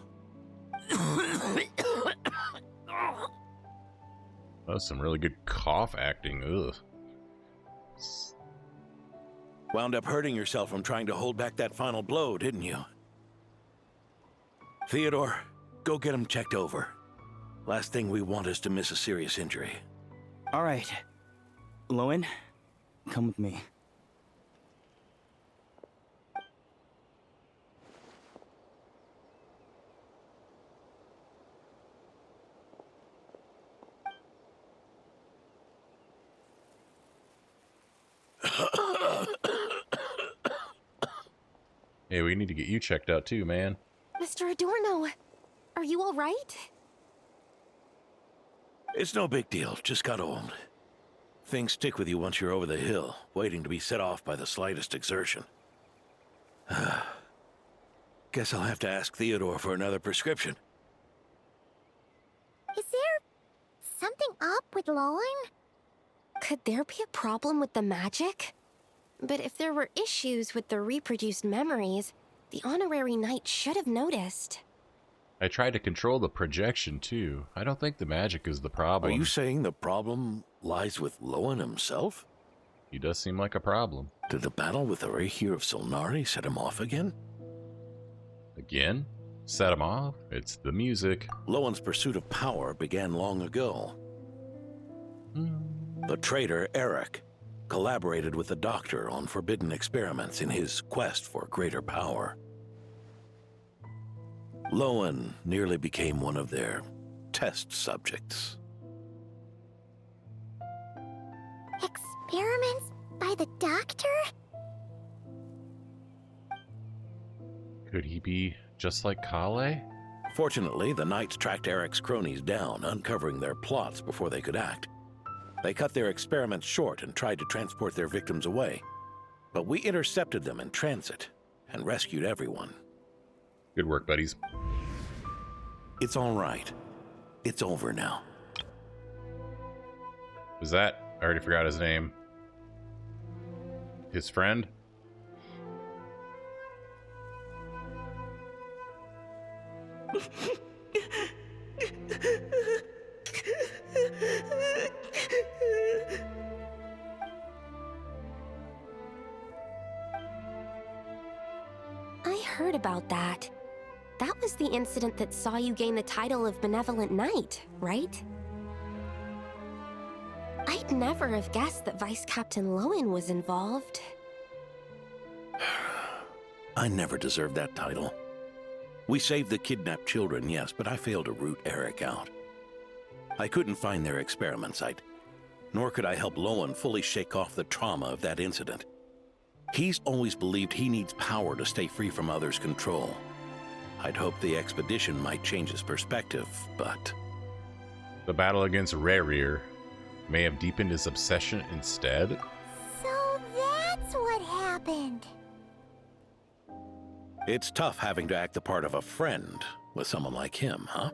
That was some really good cough acting. Ugh. Wound up hurting yourself from trying to hold back that final blow, didn't you? Theodore, go get him checked over. Last thing we want is to miss a serious injury. All right. Lohen, come with me. Hey, we need to get you checked out too, man. Mr. Adorno, are you all right? It's no big deal, just got old. Things stick with you once you're over the hill, waiting to be set off by the slightest exertion. Guess I'll have to ask Theodore for another prescription. Is there something up with Lohen? Could there be a problem with the magic? But if there were issues with the reproduced memories, the honorary knight should have noticed. I tried to control the projection too. I don't think the magic is the problem. Are you saying the problem lies with Lohen himself? He does seem like a problem. Did the battle with the Reikir of Solnari set him off again? Again? Set him off? It's the music. Lohen's pursuit of power began long ago. The traitor, Eric, collaborated with the Doctor on forbidden experiments in his quest for greater power. Lohen nearly became one of their test subjects. Experiments by the Doctor? Could he be just like Kale? Fortunately, the Knights tracked Eric's cronies down, uncovering their plots before they could act. They cut their experiments short and tried to transport their victims away. But we intercepted them in transit and rescued everyone. Good work, buddies. It's all right. It's over now. Was that? I already forgot his name. His friend? I heard about that. That was the incident that saw you gain the title of Benevolent Knight, right? I'd never have guessed that Vice Captain Lohen was involved. I never deserved that title. We saved the kidnapped children, yes, but I failed to root Eric out. I couldn't find their experiment site, nor could I help Lohen fully shake off the trauma of that incident. He's always believed he needs power to stay free from others' control. I'd hoped the expedition might change his perspective, but... The battle against Reikir may have deepened his obsession instead? So that's what happened. It's tough having to act the part of a friend with someone like him, huh?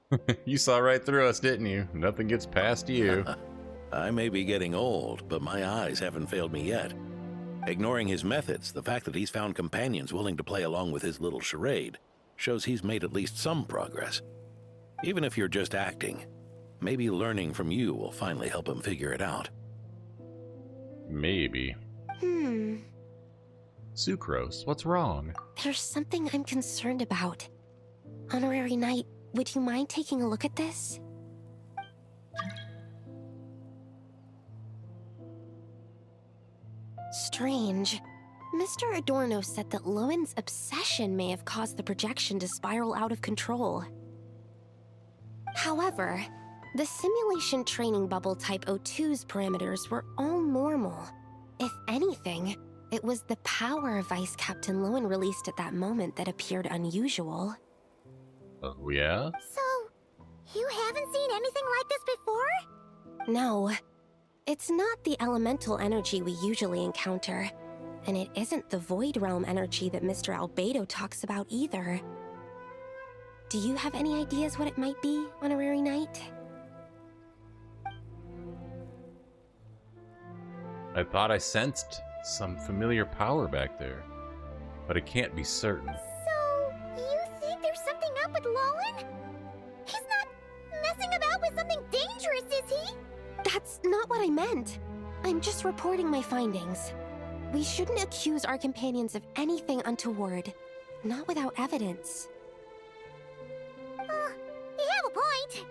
Yeah. You saw right through us, didn't you? Nothing gets past you. I may be getting old, but my eyes haven't failed me yet. Ignoring his methods, the fact that he's found companions willing to play along with his little charade shows he's made at least some progress. Even if you're just acting, maybe learning from you will finally help him figure it out. Maybe. Sucrose, what's wrong? There's something I'm concerned about. Honorary Knight, would you mind taking a look at this? Strange. Mr. Adorno said that Lowen's obsession may have caused the projection to spiral out of control. However, the simulation training bubble Type 02's parameters were all normal. If anything, it was the power Vice Captain Lowen released at that moment that appeared unusual. Oh, yeah? So, you haven't seen anything like this before? No. It's not the elemental energy we usually encounter, and it isn't the Void Realm energy that Mr. Albedo talks about either. Do you have any ideas what it might be, Honorary Knight? I thought I sensed some familiar power back there, but I can't be certain. So, you think there's something up with Lowen? He's not messing about with something dangerous, is he? That's not what I meant. I'm just reporting my findings. We shouldn't accuse our companions of anything untoward, not without evidence. You have a point.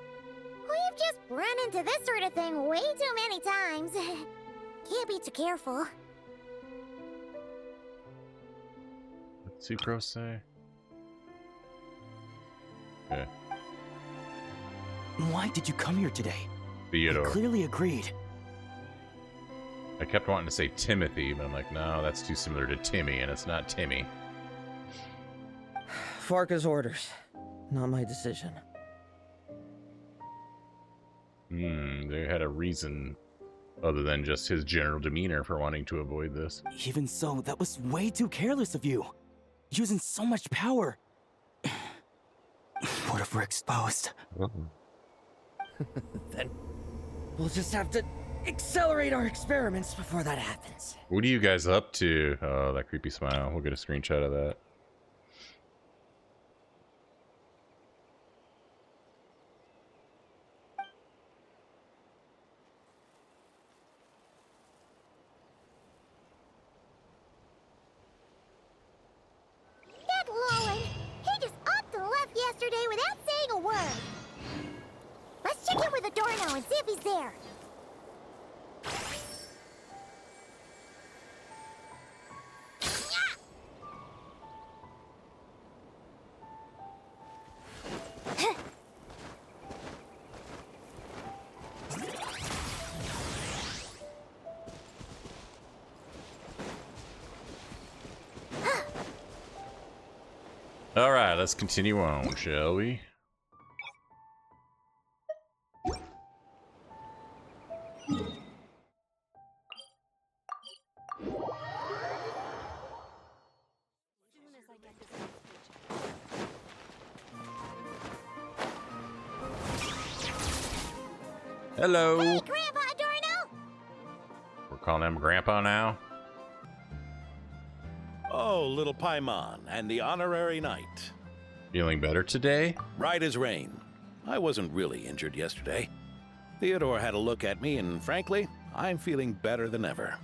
We've just run into this sort of thing way too many times. Can't be too careful. What'd Sucrose say? Okay. Why did you come here today? Theodore. You clearly agreed. I kept wanting to say Timothy, but I'm like, no, that's too similar to Timmy, and it's not Timmy. Farka's orders, not my decision. They had a reason other than just his general demeanor for wanting to avoid this. Even so, that was way too careless of you. Using so much power. What if we're exposed? Then we'll just have to accelerate our experiments before that happens. What are you guys up to? Oh, that creepy smile. We'll get a screenshot of that. That Lowen, he just upped and left yesterday without saying a word. Let's check in with Adorno and see if he's there. All right, let's continue on, shall we? Hello. Hey, Grandpa Adorno! We're calling him Grandpa now. Oh, little Paimon and the Honorary Knight. Feeling better today? Right as rain. I wasn't really injured yesterday. Theodore had a look at me, and frankly, I'm feeling better than ever.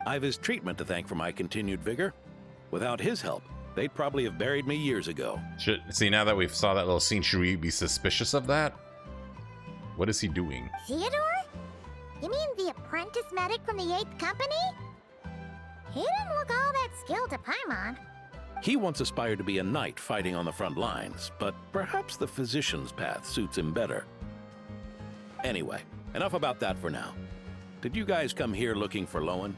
I've his treatment to thank for my continued vigor. Without his help, they'd probably have buried me years ago. See, now that we've saw that little scene, should we be suspicious of that? What is he doing? Theodore? You mean the apprentice medic from the 8th Company? He didn't look all that skilled to Paimon. He once aspired to be a knight fighting on the front lines, but perhaps the physician's path suits him better. Anyway, enough about that for now. Did you guys come here looking for Lowen?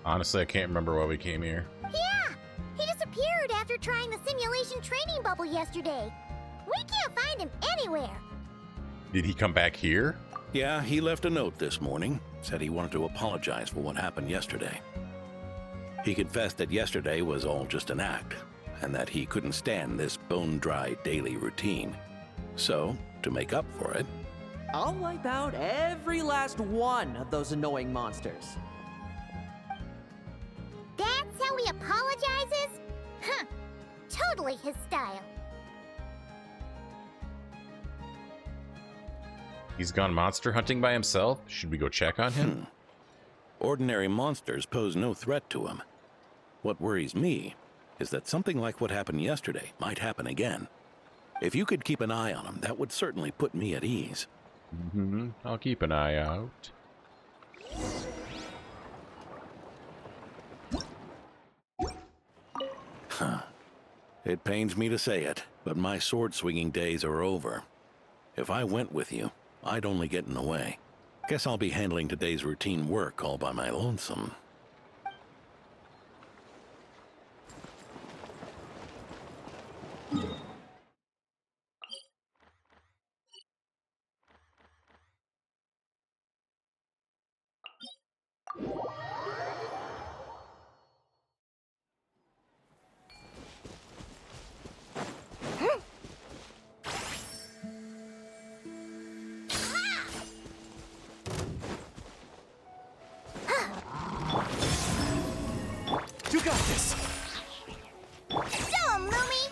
Honestly, I can't remember why we came here. Yeah! He disappeared after trying the simulation training bubble yesterday. We can't find him anywhere. Did he come back here? Yeah, he left a note this morning. Said he wanted to apologize for what happened yesterday. He confessed that yesterday was all just an act, and that he couldn't stand this bone-dry daily routine. So, to make up for it... I'll wipe out every last one of those annoying monsters. That's how he apologizes? Huh. Totally his style. He's gone monster hunting by himself? Should we go check on him? Ordinary monsters pose no threat to him. What worries me is that something like what happened yesterday might happen again. If you could keep an eye on him, that would certainly put me at ease. Mm-hmm. I'll keep an eye out. Huh. It pains me to say it, but my sword-swinging days are over. If I went with you, I'd only get in the way. Guess I'll be handling today's routine work all by my lonesome. You got this! Show 'em, Lumi!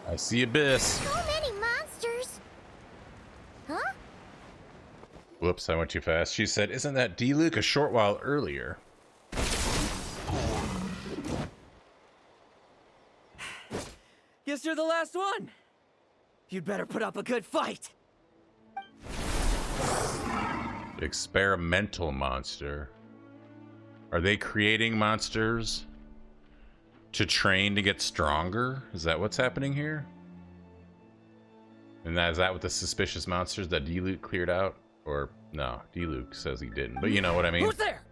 I see Abyss. So many monsters! Huh? Whoops, I went too fast. She said, isn't that D-Luke a short while earlier? Guess you're the last one. You'd better put up a good fight. Experimental monster. Are they creating monsters to train to get stronger? Is that what's happening here? And is that what the suspicious monsters that D-Luke cleared out? Or no, D-Luke says he didn't, but you know what I mean. Who's there?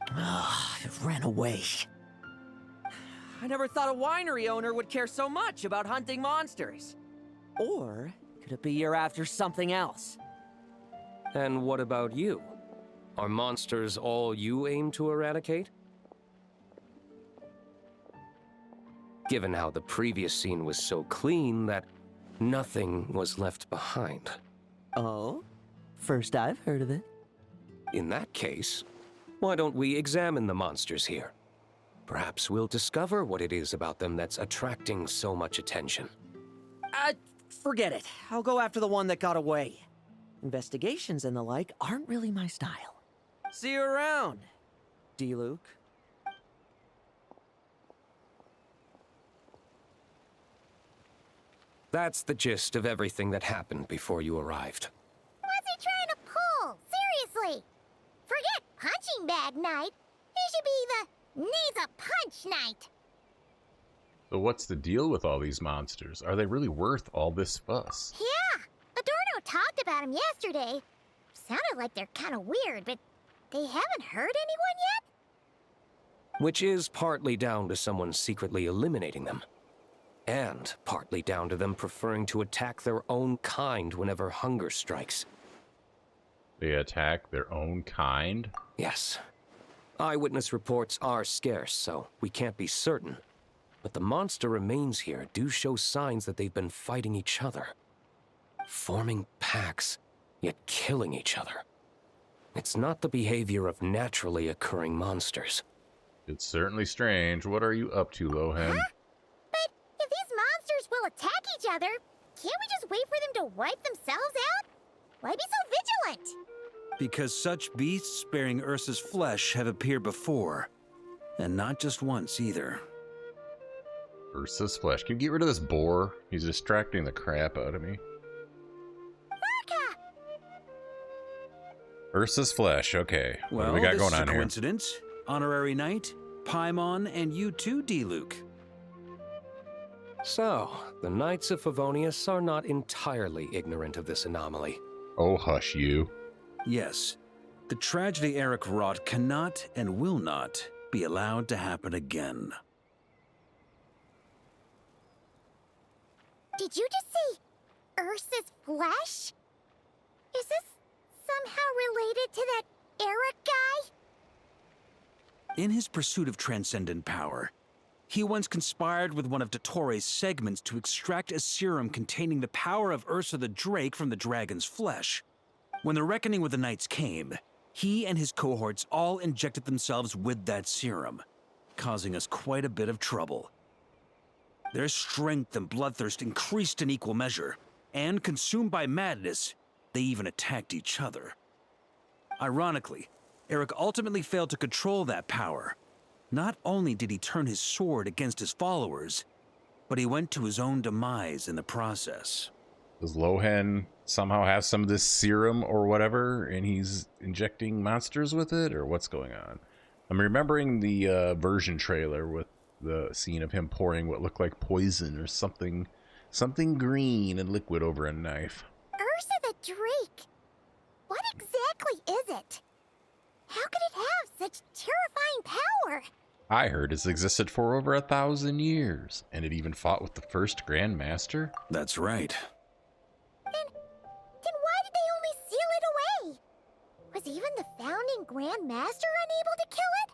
It ran away. I never thought a winery owner would care so much about hunting monsters. Or could it be you're after something else? And what about you? Are monsters all you aim to eradicate? Given how the previous scene was so clean that nothing was left behind. Oh? First I've heard of it. In that case, why don't we examine the monsters here? Perhaps we'll discover what it is about them that's attracting so much attention. Forget it. I'll go after the one that got away. Investigations and the like aren't really my style. See you around, D-Luke. That's the gist of everything that happened before you arrived. What's he trying to pull? Seriously! Forget punching bag night. It should be the needs a punch night. So what's the deal with all these monsters? Are they really worth all this fuss? Yeah, Adorno talked about him yesterday. Sounded like they're kind of weird, but they haven't hurt anyone yet? Which is partly down to someone secretly eliminating them. And partly down to them preferring to attack their own kind whenever hunger strikes. They attack their own kind? Yes. Eyewitness reports are scarce, so we can't be certain. But the monster remains here do show signs that they've been fighting each other. Forming packs, yet killing each other. It's not the behavior of naturally occurring monsters. It's certainly strange. What are you up to, Lohen? Huh? But if these monsters will attack each other, can't we just wait for them to wipe themselves out? Why be so vigilant? Because such beasts bearing Ursa's flesh have appeared before. And not just once either. Ursa's flesh. Can you get rid of this boar? He's distracting the crap out of me. Ursa's flesh. Okay. What Well, do we got this going is a on here? coincidence. Honorary Knight, Paimon, and you too, D-Luke. So, the Knights of Favonius are not entirely ignorant of this anomaly. Oh, hush you. Yes. The tragedy Eric wrought cannot and will not be allowed to happen again. Did you just say Ursa's flesh? Is this somehow related to that Eric guy? In his pursuit of transcendent power, he once conspired with one of Dottoro's segments to extract a serum containing the power of Ursa the Drake from the dragon's flesh. When the reckoning with the Knights came, he and his cohorts all injected themselves with that serum, causing us quite a bit of trouble. Their strength and bloodthirst increased in equal measure, and consumed by madness, they even attacked each other. Ironically, Eric ultimately failed to control that power. Not only did he turn his sword against his followers, but he went to his own demise in the process. Does Lohen somehow have some of this serum or whatever, and he's injecting monsters with it, or what's going on? I'm remembering the version trailer with the scene of him pouring what looked like poison or something green and liquid over a knife. Ursa the Drake? What exactly is it? How could it have such terrifying power? I heard it's existed for over 1,000 years, and it even fought with the first Grand Master. That's right. Then why did they only seal it away? Was even the founding Grand Master unable to kill it?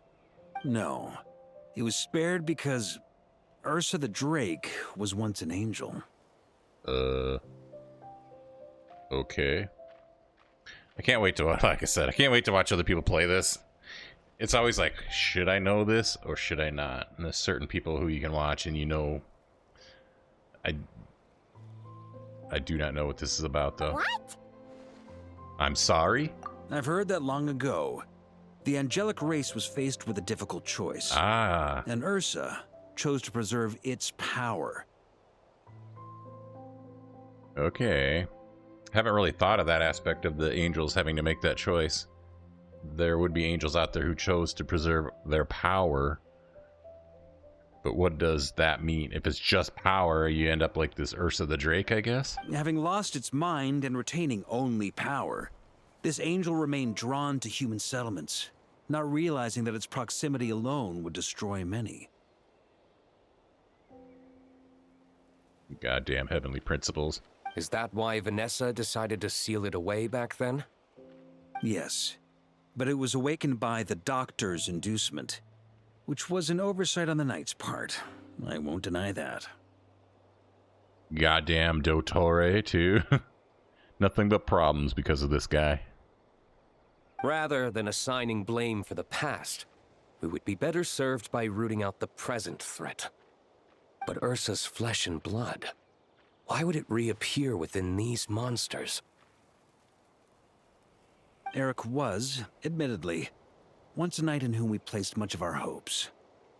No. It was spared because Ursa the Drake was once an angel. Okay. I can't wait to, like I said, I can't wait to watch other people play this. It's always like, should I know this or should I not? And there's certain people who you can watch and you know, I do not know what this is about, though. What? I'm sorry? I've heard that long ago, the angelic race was faced with a difficult choice. Ah. And Ursa chose to preserve its power. Okay. Haven't really thought of that aspect of the angels having to make that choice. There would be angels out there who chose to preserve their power. But what does that mean? If it's just power, you end up like this Ursa the Drake, I guess? Having lost its mind and retaining only power, this angel remained drawn to human settlements, not realizing that its proximity alone would destroy many. Goddamn heavenly principles. Is that why Vanessa decided to seal it away back then? Yes, but it was awakened by the doctor's inducement, which was an oversight on the Knight's part. I won't deny that. Goddamn Dottore, too. Nothing but problems because of this guy. Rather than assigning blame for the past, we would be better served by rooting out the present threat. But Ursa's flesh and blood, why would it reappear within these monsters? Eric was, admittedly, once a knight in whom we placed much of our hopes.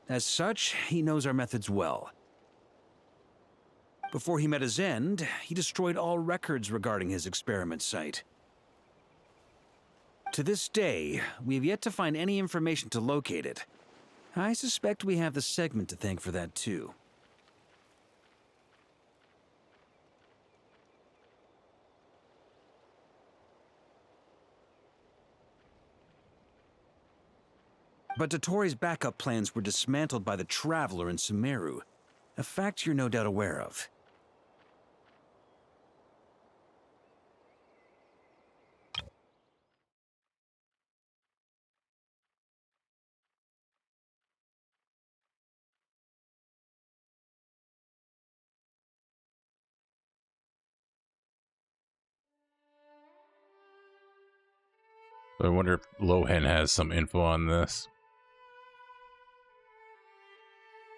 As such, he knows our methods well. Before he met his end, he destroyed all records regarding his experiment site. To this day, we have yet to find any information to locate it. I suspect we have the segment to thank for that, too. But Dottoro's backup plans were dismantled by the Traveler in Sumeru, a fact you're no doubt aware of. I wonder if Lohen has some info on this.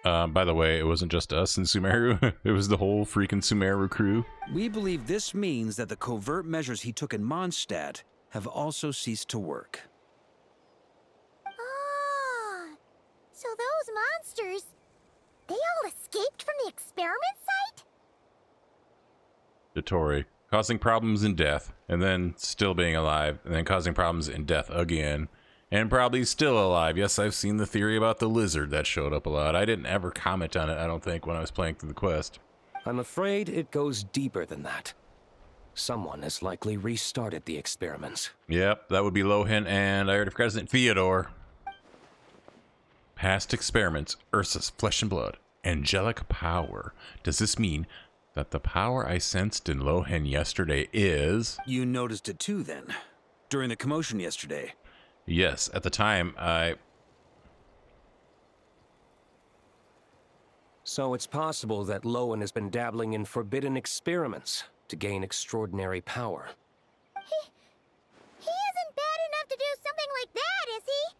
By the way, it wasn't just us in Sumeru. It was the whole freaking Sumeru crew. We believe this means that the covert measures he took in Mondstadt have also ceased to work. Ah, so those monsters, they all escaped from the experiment site? Dottore, causing problems and death, and then still being alive, and then causing problems and death again, and probably still alive. Yes, I've seen the theory about the lizard that showed up a lot. I didn't ever comment on it, I don't think, when I was playing through the quest. I'm afraid it goes deeper than that. Someone has likely restarted the experiments. Yep, that would be Lohen, and I already forgot his name, Theodore. Past experiments, Ursa's flesh and blood, angelic power. Does this mean that the power I sensed in Lohen yesterday is... You noticed it too, then? During the commotion yesterday? Yes, at the time, So it's possible that Lohen has been dabbling in forbidden experiments to gain extraordinary power. He isn't bad enough to do something like that, is he?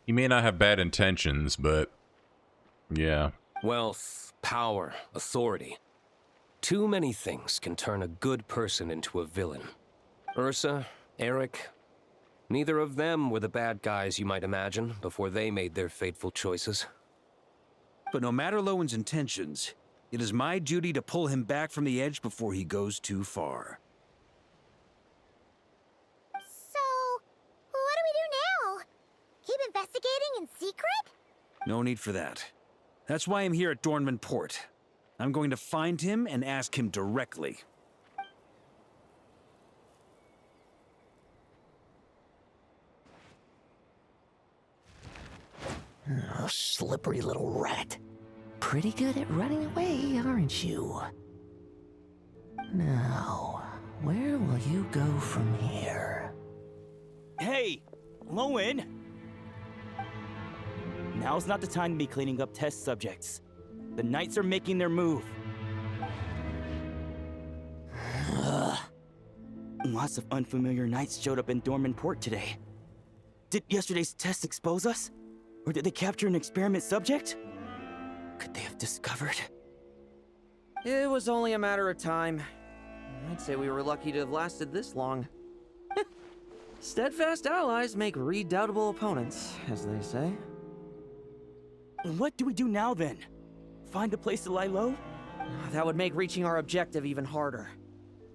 He may not have bad intentions, but... yeah. Wealth, power, authority. Too many things can turn a good person into a villain. Ursa, Eric, neither of them were the bad guys you might imagine before they made their fateful choices. But no matter Lowen's intentions, it is my duty to pull him back from the edge before he goes too far. So, what do we do now? Keep investigating in secret? No need for that. That's why I'm here at Dornman Port. I'm going to find him and ask him directly. Oh, slippery little rat. Pretty good at running away, aren't you? Now, where will you go from here? Hey, Lowen! Now's not the time to be cleaning up test subjects. The Knights are making their move. Lots of unfamiliar Knights showed up in Dorman Port today. Did yesterday's test expose us? Or did they capture an experiment subject? Could they have discovered? It was only a matter of time. I'd say we were lucky to have lasted this long. Steadfast allies make redoubtable opponents, as they say. What do we do now, then? Find a place to lie low? That would make reaching our objective even harder.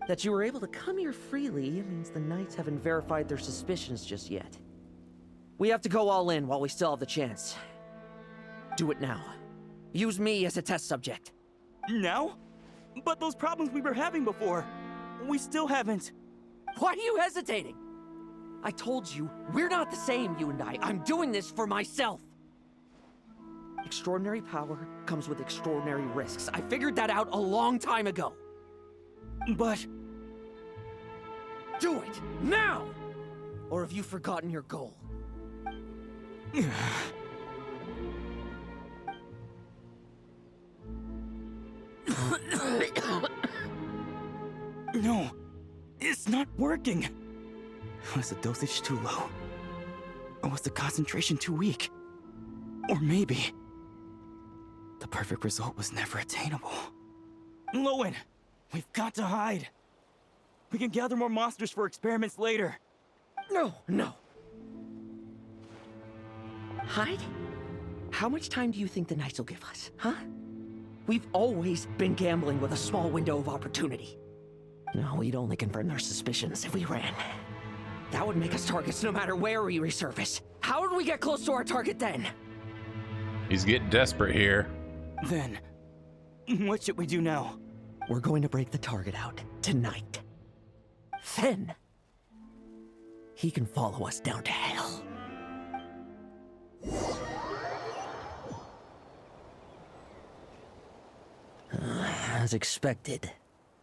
That you were able to come here freely means the Knights haven't verified their suspicions just yet. We have to go all in while we still have the chance. Do it now. Use me as a test subject. Now? But those problems we were having before, we still haven't. Why are you hesitating? I told you, we're not the same, you and I. I'm doing this for myself. Extraordinary power comes with extraordinary risks. I figured that out a long time ago. But... do it, now! Or have you forgotten your goal? No, it's not working. Was the dosage too low? Or was the concentration too weak? Or maybe the perfect result was never attainable. Lowen, we've got to hide. We can gather more monsters for experiments later. No. Hide? How much time do you think the Knights will give us, huh? We've always been gambling with a small window of opportunity. No, we'd only confirm their suspicions if we ran. That would make us targets no matter where we resurface. How would we get close to our target then? He's getting desperate here. Then, what should we do now? We're going to break the target out tonight. Then, he can follow us down to hell. As expected,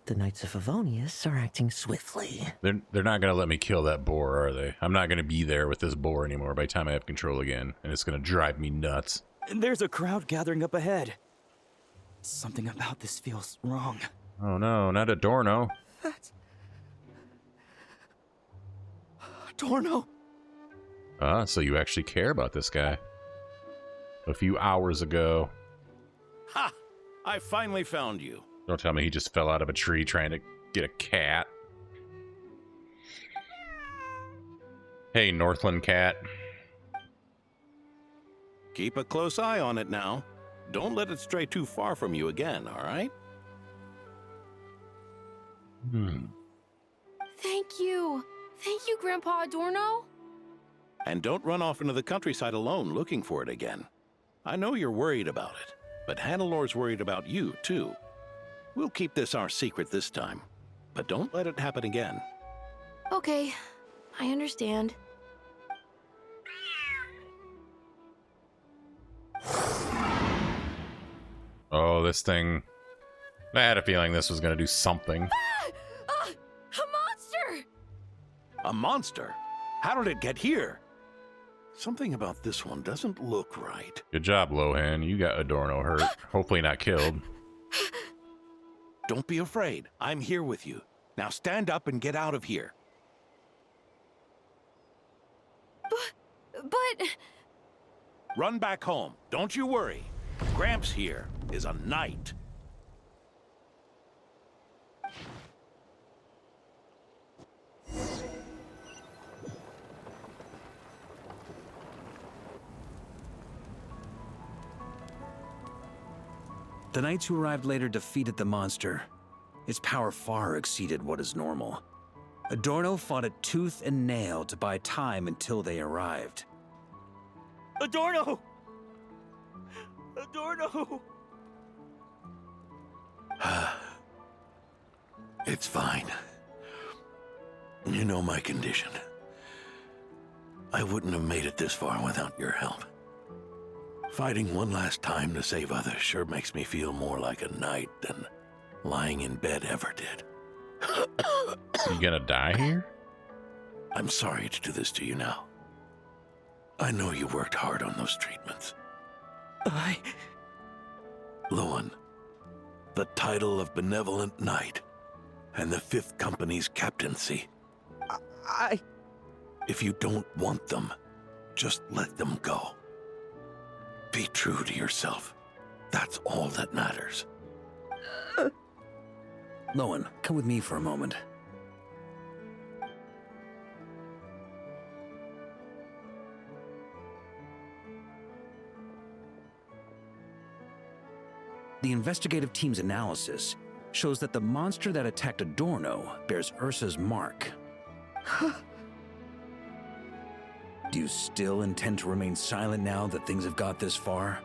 the Knights of Favonius are acting swiftly. They're not going to let me kill that boar, are they? I'm not going to be there with this boar anymore by the time I have control again, and it's going to drive me nuts. There's a crowd gathering up ahead. Something about this feels wrong. Oh no, not Adorno. That's... Adorno. Ah, so you actually care about this guy. A few hours ago. Ha! I finally found you. Don't tell me he just fell out of a tree trying to get a cat. Hey, Northland cat. Keep a close eye on it now. Don't let it stray too far from you again, all right? Thank you. Thank you, Grandpa Adorno. And don't run off into the countryside alone looking for it again. I know you're worried about it, but Hannelor's worried about you, too. We'll keep this our secret this time, but don't let it happen again. Okay, I understand. Oh, this thing. I had a feeling this was going to do something. A monster! A monster? How did it get here? Something about this one doesn't look right. Good job, Lohen. You got Adorno hurt. Hopefully not killed. Don't be afraid. I'm here with you. Now stand up and get out of here. But... Run back home. Don't you worry. Gramps here is a knight. The knights who arrived later defeated the monster. Its power far exceeded what is normal. Adorno fought it tooth and nail to buy time until they arrived. Adorno! Adorno! It's fine. You know my condition. I wouldn't have made it this far without your help. Fighting one last time to save others sure makes me feel more like a knight than lying in bed ever did. You gonna die here? I'm sorry to do this to you now. I know you worked hard on those treatments. Lohen, the title of Benevolent Knight and the 5th Company's captaincy. If you don't want them, just let them go. Be true to yourself. That's all that matters. Lohen, come with me for a moment. The investigative team's analysis shows that the monster that attacked Adorno bears Ursa's mark. Do you still intend to remain silent now that things have got this far?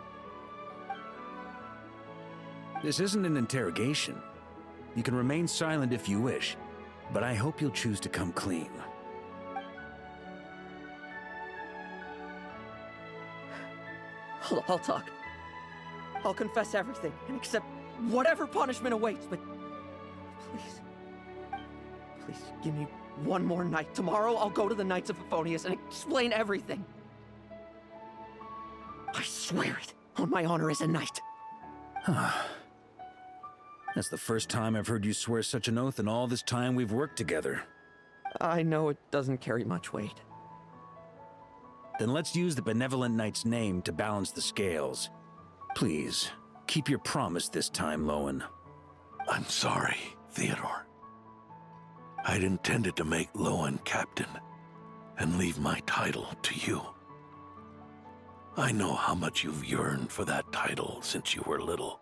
This isn't an interrogation. You can remain silent if you wish, but I hope you'll choose to come clean. I'll talk. I'll confess everything and accept whatever punishment awaits, but please give me one more night. Tomorrow I'll go to the Knights of Favonius and explain everything. I swear it on my honor as a knight. That's the first time I've heard you swear such an oath in all this time we've worked together. I know it doesn't carry much weight. Then let's use the Benevolent Knight's name to balance the scales. Please, keep your promise this time, Lohen. I'm sorry, Theodore. I'd intended to make Lohen captain and leave my title to you. I know how much you've yearned for that title since you were little.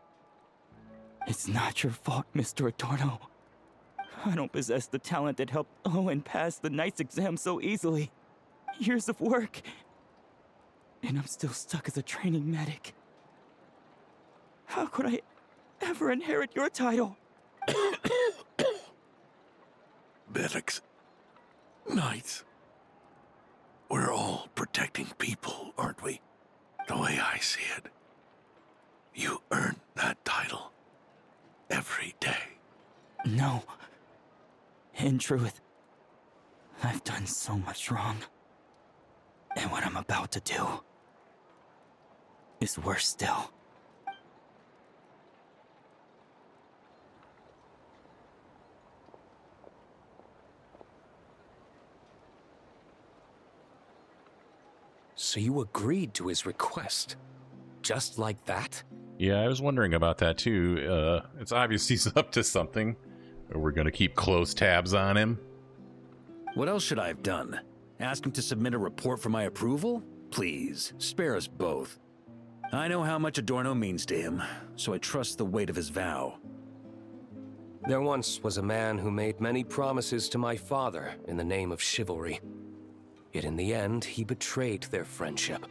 It's not your fault, Mr. Adorno. I don't possess the talent that helped Lohen pass the knight's exam so easily. Years of work, and I'm still stuck as a training medic. How could I ever inherit your title? Medics, knights, we're all protecting people, aren't we? The way I see it, you earned that title every day. No. In truth, I've done so much wrong. And what I'm about to do is worse still. So you agreed to his request? Just like that? Yeah, I was wondering about that too. It's obvious he's up to something. We're gonna keep close tabs on him. What else should I have done? Ask him to submit a report for my approval? Please, spare us both. I know how much Adorno means to him, so I trust the weight of his vow. There once was a man who made many promises to my father in the name of chivalry. Yet in the end, he betrayed their friendship.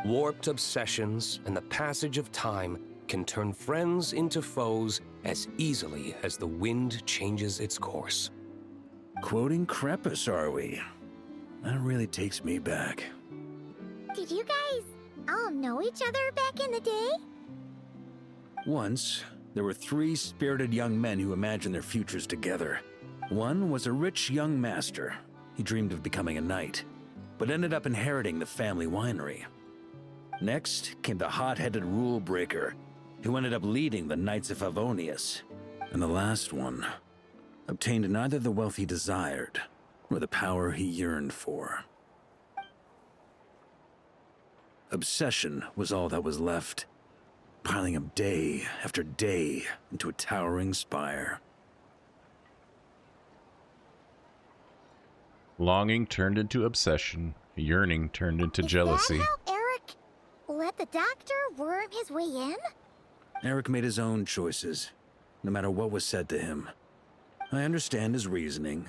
Warped obsessions and the passage of time can turn friends into foes as easily as the wind changes its course. Quoting Crepus, are we? That really takes me back. Did you guys all know each other back in the day? Once, there were 3 spirited young men who imagined their futures together. One was a rich young master. He dreamed of becoming a knight, but ended up inheriting the family winery. Next came the hot-headed rule breaker, who ended up leading the Knights of Favonius. And the last one obtained neither the wealth he desired, nor the power he yearned for. Obsession was all that was left, piling up day after day into a towering spire. Longing turned into obsession. Yearning turned into jealousy. Is that how Eric let the doctor worm his way in? Eric made his own choices, no matter what was said to him. I understand his reasoning,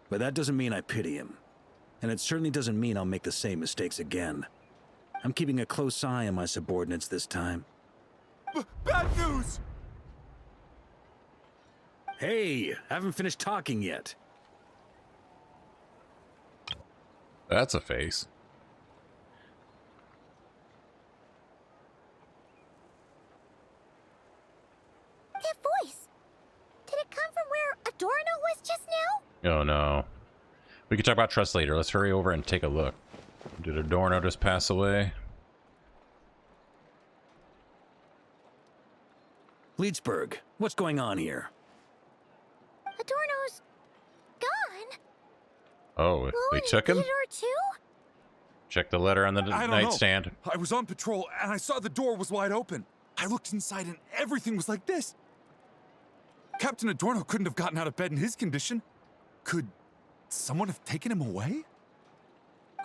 but that doesn't mean I pity him. And it certainly doesn't mean I'll make the same mistakes again. I'm keeping a close eye on my subordinates this time. Bad news! Hey, haven't finished talking yet. That's a face. That voice! Did it come from where Adorno was just now? Oh no. We can talk about trust later. Let's hurry over and take a look. Did Adorno just pass away? Leedsburg, what's going on here? Adorno's gone. Oh, they took him? Theodore too? Check the letter on the I don't nightstand. know. I was on patrol and I saw the door was wide open. I looked inside and everything was like this. Captain Adorno couldn't have gotten out of bed in his condition. Could someone have taken him away?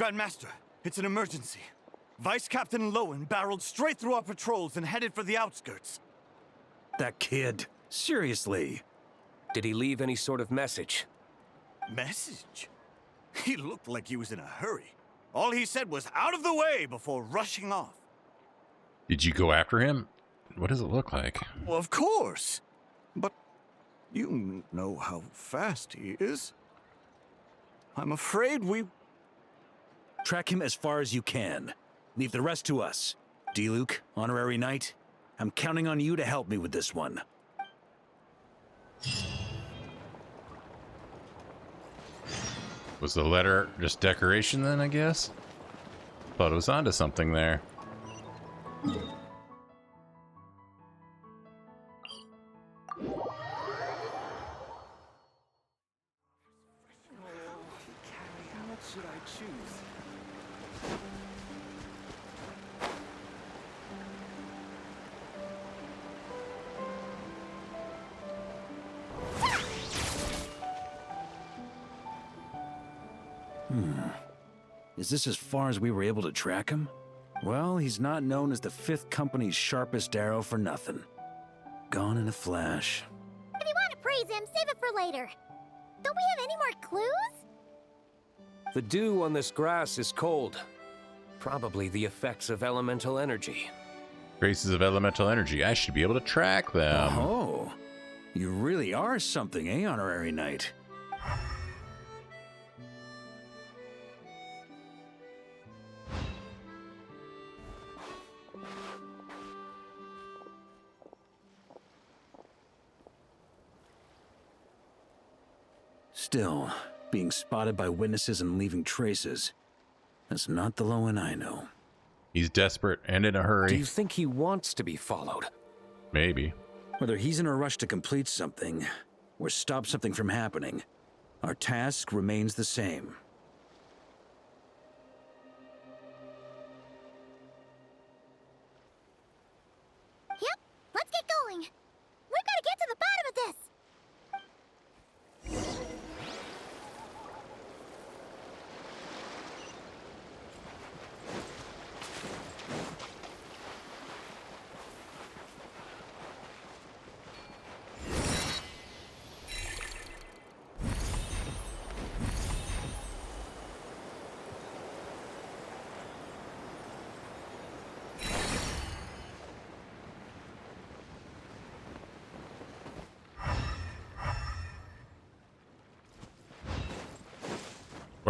Grandmaster, it's an emergency. Vice Captain Lohen barreled straight through our patrols and headed for the outskirts. That kid. Seriously. Did he leave any sort of message? Message? He looked like he was in a hurry. All he said was out of the way before rushing off. Did you go after him? What does it look like? Well, of course. But you know how fast he is. I'm afraid we... Track him as far as you can. Leave the rest to us. D-Luke, honorary knight, I'm counting on you to help me with this one. Was the letter just decoration then, I guess? Thought it was onto something there. What should I choose? Is this as far as we were able to track him? Well, he's not known as the 5th Company's sharpest arrow for nothing. Gone in a flash. If you want to praise him, save it for later. Don't we have any more clues? The dew on this grass is cold. Probably the effects of elemental energy. Traces of elemental energy. I should be able to track them. Oh, you really are something, eh, honorary knight? Still, being spotted by witnesses and leaving traces, that's not the Lohen I know. He's desperate and in a hurry. Do you think he wants to be followed? Maybe. Whether he's in a rush to complete something, or stop something from happening, our task remains the same. Yep, let's get going. We've got to get to the bottom of this.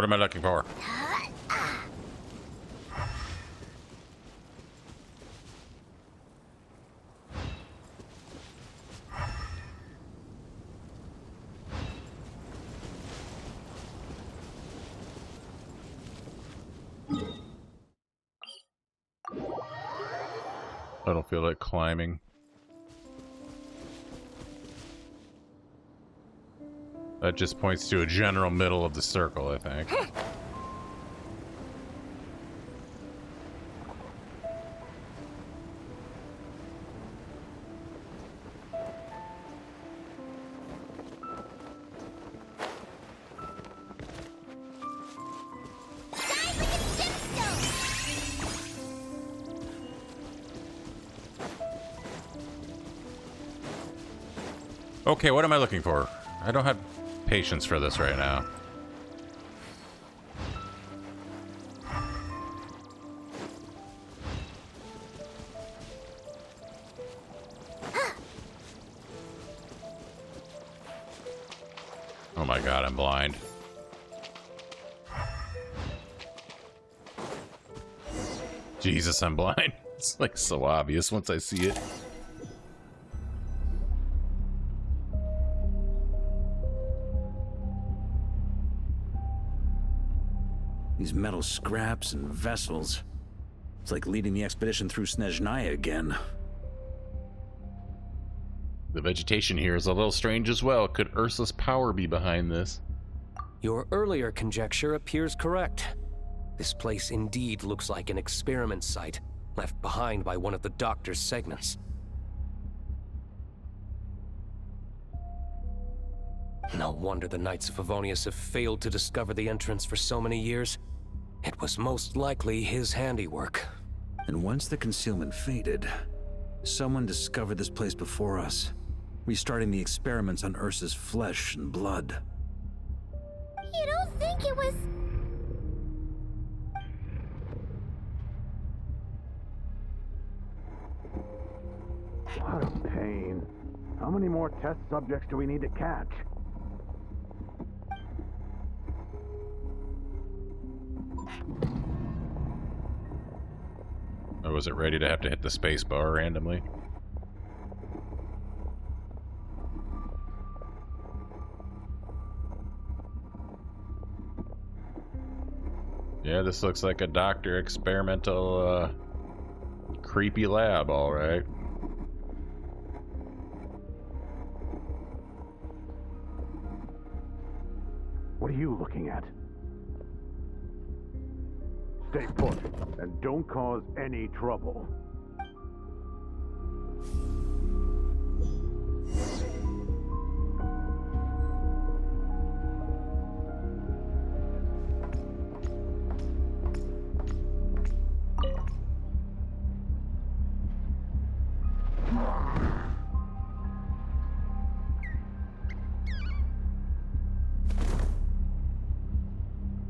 What am I looking for? I don't feel like climbing. That just points to a general middle of the circle, I think. Okay, what am I looking for? I don't have patience for this right now. Oh my god, I'm blind. Jesus, I'm blind. It's like so obvious once I see it. These metal scraps and vessels. It's like leading the expedition through Snezhnaya again. The vegetation here is a little strange as well. Could Ursa's power be behind this? Your earlier conjecture appears correct. This place indeed looks like an experiment site, left behind by one of the Doctor's segments. No wonder the Knights of Favonius have failed to discover the entrance for so many years. It was most likely his handiwork. And once the concealment faded, someone discovered this place before us, restarting the experiments on Ursa's flesh and blood. You don't think it was... What a pain. How many more test subjects do we need to catch? Or was it ready to have to hit the space bar randomly? Yeah, this looks like a doctor experimental, creepy lab, alright. What are you looking at? Stay put, and don't cause any trouble.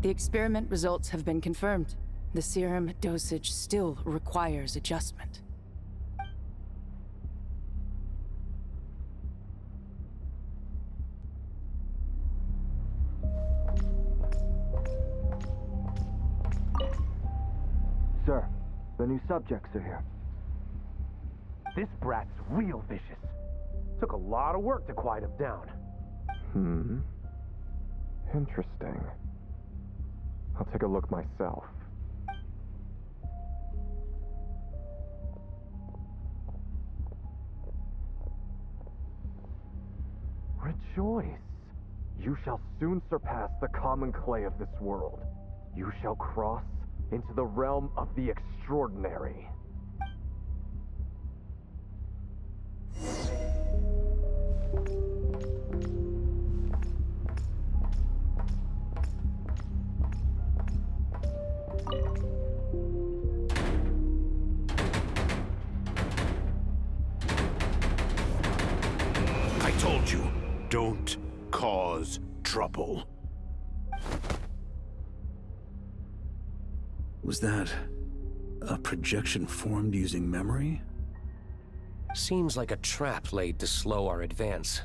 The experiment results have been confirmed. The serum dosage still requires adjustment. Sir, the new subjects are here. This brat's real vicious. Took a lot of work to quiet him down. Interesting. I'll take a look myself. Rejoice! You shall soon surpass the common clay of this world. You shall cross into the realm of the extraordinary. I told you, don't cause trouble. Was that a projection formed using memory? Seems like a trap laid to slow our advance.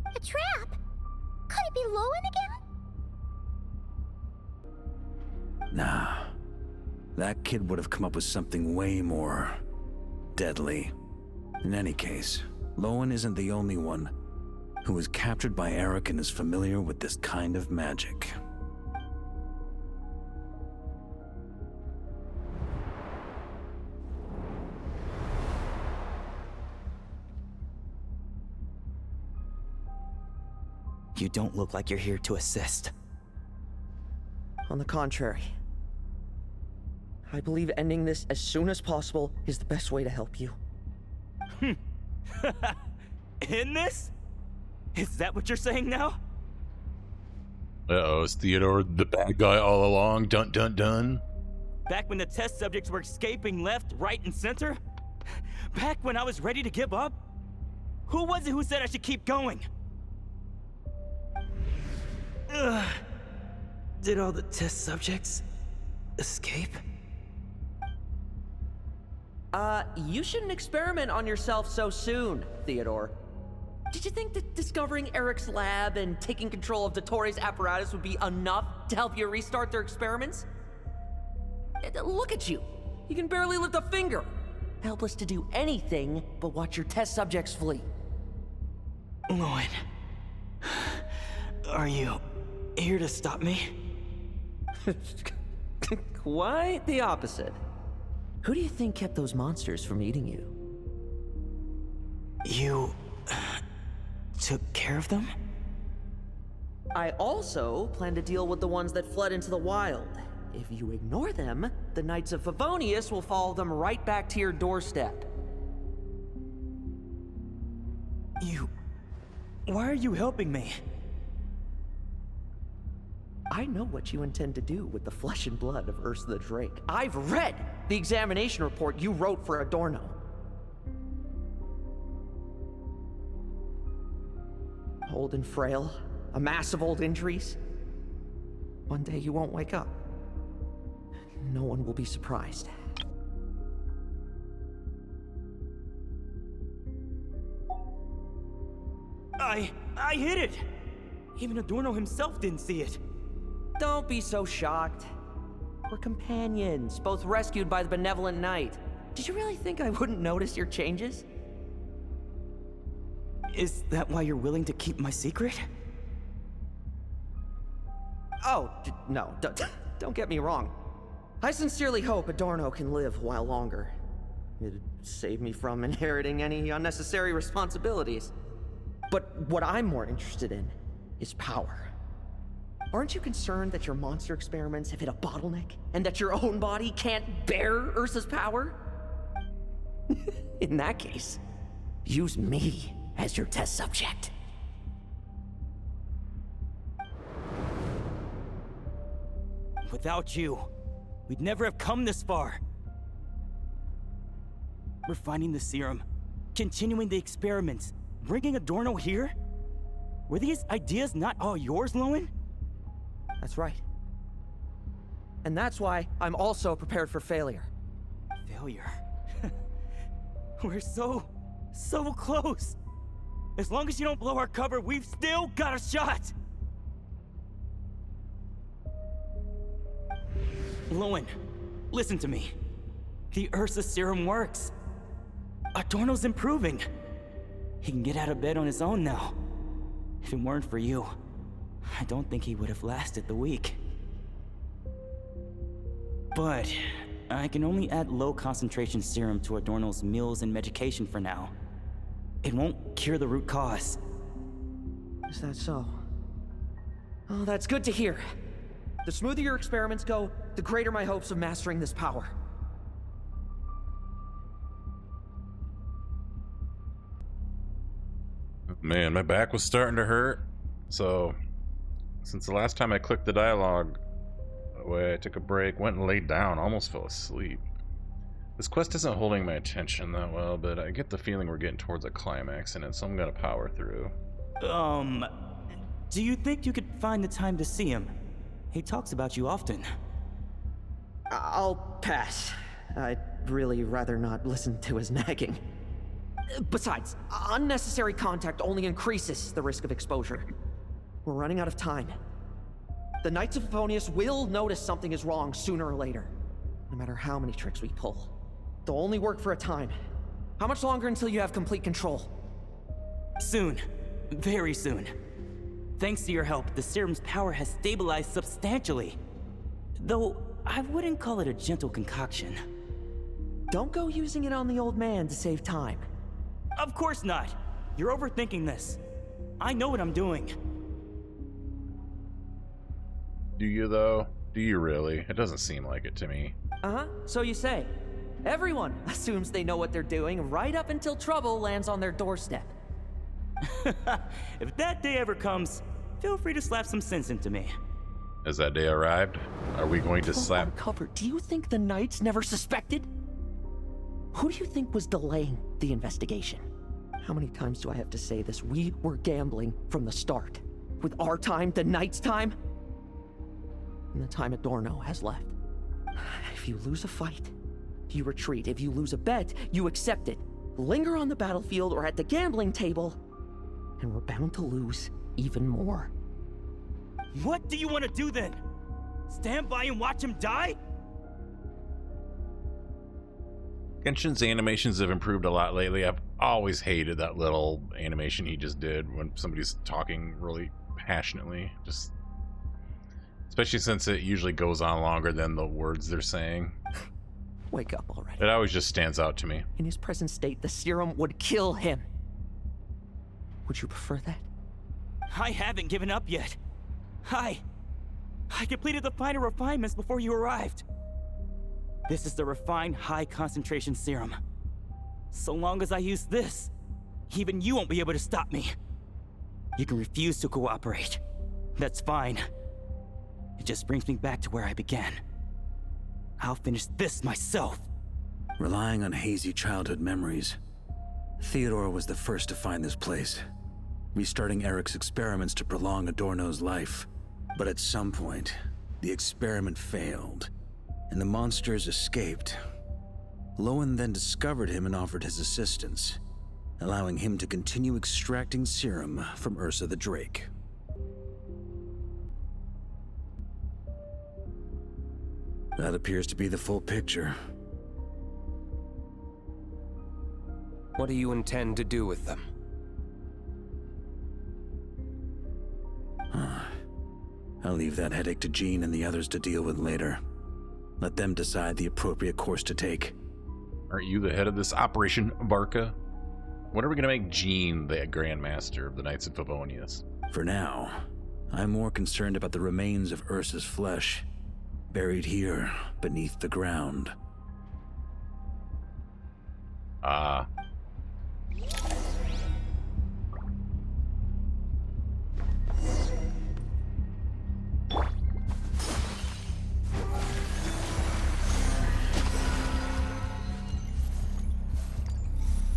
A trap? Could it be Lohen again? Nah. That kid would have come up with something way more deadly. In any case, Lohen isn't the only one who was captured by Eric and is familiar with this kind of magic. You don't look like you're here to assist. On the contrary, I believe ending this as soon as possible is the best way to help you. In this? Is that what you're saying now? Uh-oh, is Theodore the bad guy all along? Dun dun dun. Back when the test subjects were escaping left, right, and center? Back when I was ready to give up? Who was it who said I should keep going? Ugh. Did all the test subjects escape? You shouldn't experiment on yourself so soon, Theodore. Did you think that discovering Eric's lab and taking control of Dottores' apparatus would be enough to help you restart their experiments? Look at you. You can barely lift a finger. Helpless to do anything but watch your test subjects flee. Lohen, are you here to stop me? Quite the opposite. Who do you think kept those monsters from eating you? You took care of them? I also plan to deal with the ones that fled into the wild. If you ignore them, the Knights of Favonius will follow them right back to your doorstep. Why are you helping me? I know what you intend to do with the flesh and blood of Ursa the Drake. I've read the examination report you wrote for Adorno. Old and frail, a mass of old injuries. One day you won't wake up. No one will be surprised. I hit it! Even Adorno himself didn't see it. Don't be so shocked. We're companions, both rescued by the benevolent knight. Did you really think I wouldn't notice your changes? Is that why you're willing to keep my secret? Oh, no, don't get me wrong. I sincerely hope Adorno can live a while longer. It'd save me from inheriting any unnecessary responsibilities. But what I'm more interested in is power. Aren't you concerned that your monster experiments have hit a bottleneck and that your own body can't bear Ursa's power? In that case, use me as your test subject. Without you, we'd never have come this far. Refining the serum, continuing the experiments, bringing Adorno here? Were these ideas not all yours, Lohen? That's right. And that's why I'm also prepared for failure. Failure? We're so close. As long as you don't blow our cover, we've still got a shot! Lohen, listen to me. The Ursa serum works. Adorno's improving. He can get out of bed on his own now. If it weren't for you, I don't think he would have lasted the week. But I can only add low concentration serum to Adorno's meals and medication for now. It won't cure the root cause. Is that so? Oh, that's good to hear. The smoother your experiments go, the greater my hopes of mastering this power. Man, my back was starting to hurt. So, since the last time I clicked the dialogue, I took a break, went and laid down, almost fell asleep. This quest isn't holding my attention that well, but I get the feeling we're getting towards a climax in it, so I'm gonna power through. Do you think you could find the time to see him? He talks about you often. I'll pass. I'd really rather not listen to his nagging. Besides, unnecessary contact only increases the risk of exposure. We're running out of time. The Knights of Favonius will notice something is wrong sooner or later. No matter how many tricks we pull. They'll only work for a time. How much longer until you have complete control? Soon. Very soon. Thanks to your help, the serum's power has stabilized substantially. Though, I wouldn't call it a gentle concoction. Don't go using it on the old man to save time. Of course not. You're overthinking this. I know what I'm doing. Do you, though? Do you really? It doesn't seem like it to me. Uh-huh, so you say. Everyone assumes they know what they're doing right up until trouble lands on their doorstep. If that day ever comes, feel free to slap some sense into me. Has that day arrived? Are we going to slap... Cover, do you think the Knights never suspected? Who do you think was delaying the investigation? How many times do I have to say this? We were gambling from the start. With our time, the Knights' time, and the time Adorno has left. If you lose a fight, you retreat. If you lose a bet, you accept it. Linger on the battlefield or at the gambling table, and we're bound to lose even more. What do you want to do then? Stand by and watch him die? Genshin's animations have improved a lot lately. I've always hated that little animation he just did when somebody's talking really passionately. Just, especially since it usually goes on longer than the words they're saying. Wake up already. It always just stands out to me. In his present state, the serum would kill him. Would you prefer that? I haven't given up yet. I completed the final refinements before you arrived. This is the refined high-concentration serum. So long as I use this, even you won't be able to stop me. You can refuse to cooperate. That's fine. It just brings me back to where I began. I'll finish this myself. Relying on hazy childhood memories, Theodore was the first to find this place, restarting Eric's experiments to prolong Adorno's life. But at some point, the experiment failed, and the monsters escaped. Lohen then discovered him and offered his assistance, allowing him to continue extracting serum from Ursa the Drake. That appears to be the full picture. What do you intend to do with them? I'll leave that headache to Jean and the others to deal with later. Let them decide the appropriate course to take. Aren't you the head of this operation, Varka? When are we going to make Jean the Grand Master of the Knights of Favonius? For now, I'm more concerned about the remains of Ursa's flesh, buried here beneath the ground.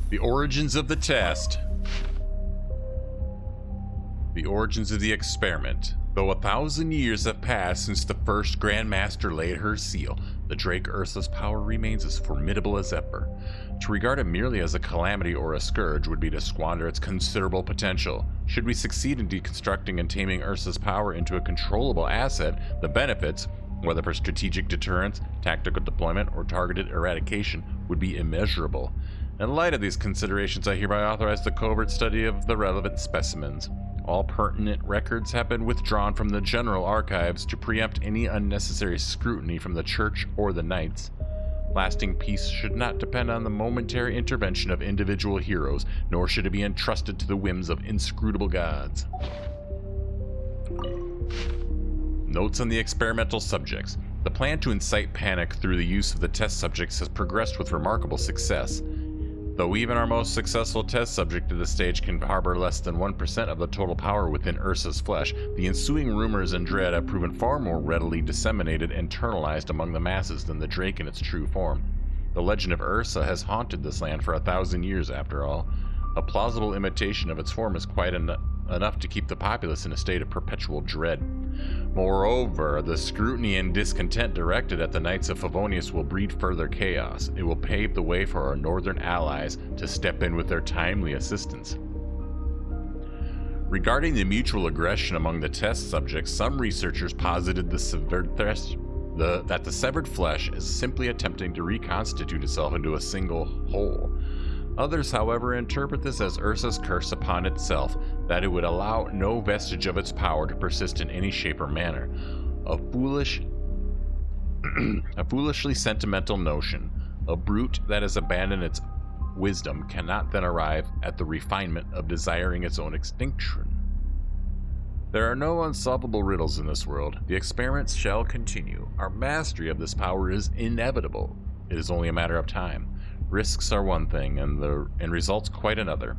The origins of the test. The origins of the experiment. Though 1,000 years have passed since the first Grand Master laid her seal, the Drake Ursa's power remains as formidable as ever. To regard it merely as a calamity or a scourge would be to squander its considerable potential. Should we succeed in deconstructing and taming Ursa's power into a controllable asset, the benefits, whether for strategic deterrence, tactical deployment, or targeted eradication, would be immeasurable. In light of these considerations, I hereby authorize the covert study of the relevant specimens. All pertinent records have been withdrawn from the general archives to preempt any unnecessary scrutiny from the Church or the Knights. Lasting peace should not depend on the momentary intervention of individual heroes, nor should it be entrusted to the whims of inscrutable gods. Notes on the experimental subjects. The plan to incite panic through the use of the test subjects has progressed with remarkable success. Though even our most successful test subject at this stage can harbor less than 1% of the total power within Ursa's flesh, the ensuing rumors and dread have proven far more readily disseminated and internalized among the masses than the Drake in its true form. The legend of Ursa has haunted this land for 1,000 years after all. A plausible imitation of its form is quite enough to keep the populace in a state of perpetual dread. Moreover, the scrutiny and discontent directed at the Knights of Favonius will breed further chaos. It will pave the way for our northern allies to step in with their timely assistance. Regarding the mutual aggression among the test subjects, some researchers posited that the severed flesh is simply attempting to reconstitute itself into a single whole. Others, however, interpret this as Ursa's curse upon itself, that it would allow no vestige of its power to persist in any shape or manner. A foolishly sentimental notion. A brute that has abandoned its wisdom cannot then arrive at the refinement of desiring its own extinction. There are no unsolvable riddles in this world. The experiments shall continue. Our mastery of this power is inevitable. It is only a matter of time. Risks are one thing, and results quite another.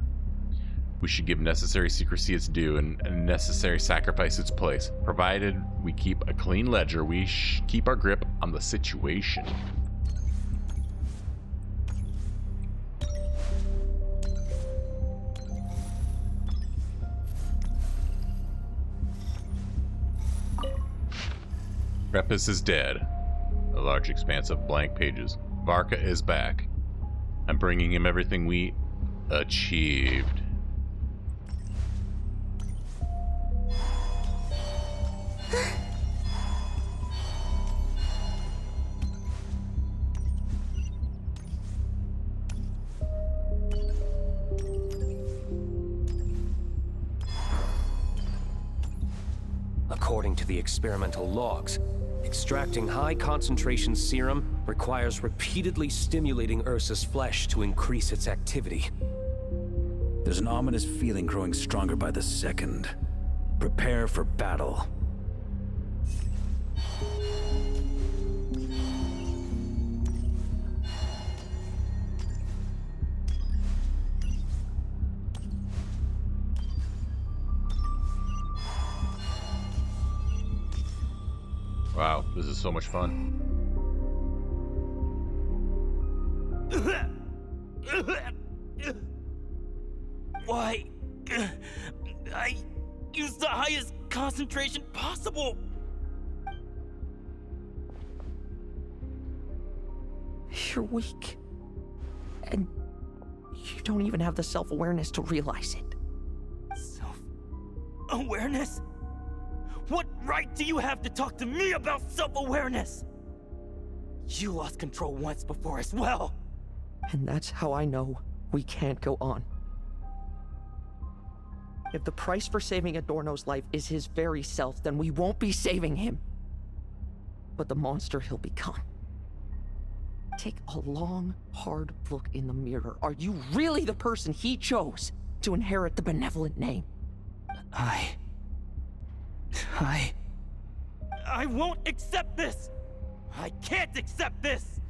We should give necessary secrecy its due and necessary sacrifice its place. Provided we keep a clean ledger, we keep our grip on the situation. Repus is dead. A large expanse of blank pages. Varka is back. I'm bringing him everything we achieved. According to the experimental logs, extracting high-concentration serum requires repeatedly stimulating Ursa's flesh to increase its activity. There's an ominous feeling growing stronger by the second. Prepare for battle. Wow, this is so much fun. Why? I used the highest concentration possible. You're weak. And you don't even have the self-awareness to realize it. Self-awareness? What right do you have to talk to me about self-awareness? You lost control once before as well. And that's how I know we can't go on. If the price for saving Adorno's life is his very self, then we won't be saving him, but the monster he'll become. Take a long, hard look in the mirror. Are you really the person he chose to inherit the benevolent name? I won't accept this! I can't accept this!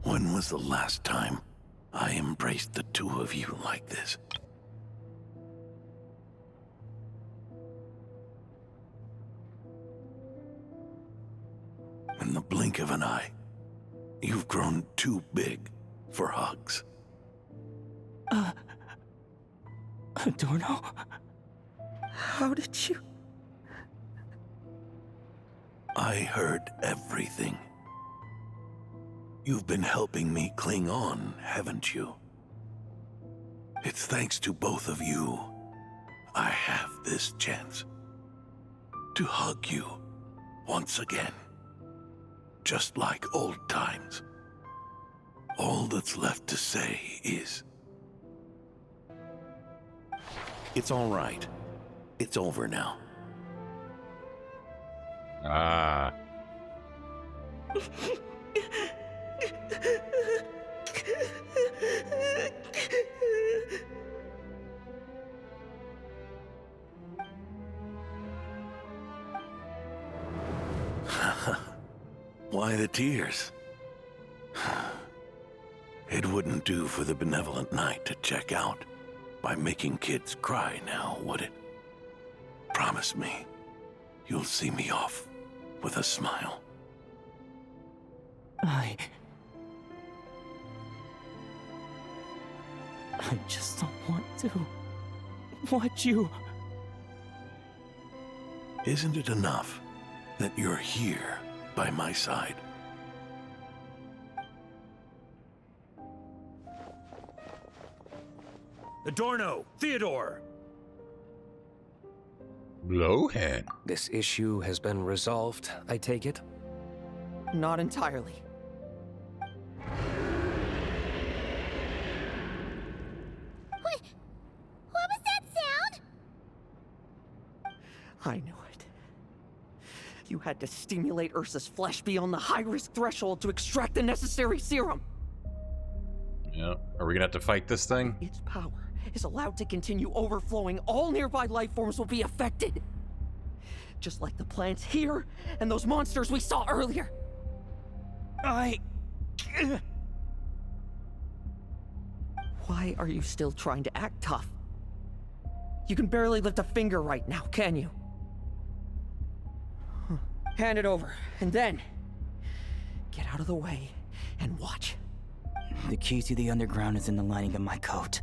When was the last time I embraced the two of you like this? In the blink of an eye, you've grown too big for hugs. Adorno? How did you? I heard everything. You've been helping me cling on, haven't you? It's thanks to both of you I have this chance to hug you once again. Just like old times. All that's left to say is... It's all right. It's over now. Ah. Why the tears? It wouldn't do for the benevolent knight to check out by making kids cry now, would it? Promise me, you'll see me off with a smile. I just don't want to watch you. Isn't it enough that you're here by my side? Adorno, Theodore! Lohen. This issue has been resolved, I take it? Not entirely. What was that sound? I knew it. You had to stimulate Ursa's flesh beyond the high-risk threshold to extract the necessary serum. Yeah. Are we gonna have to fight this thing? Its power is allowed to continue overflowing. All nearby life forms will be affected. Just like the plants here and those monsters we saw earlier. Why are you still trying to act tough? You can barely lift a finger right now, can you? Hand it over, and then get out of the way and watch. The key to the underground is in the lining of my coat.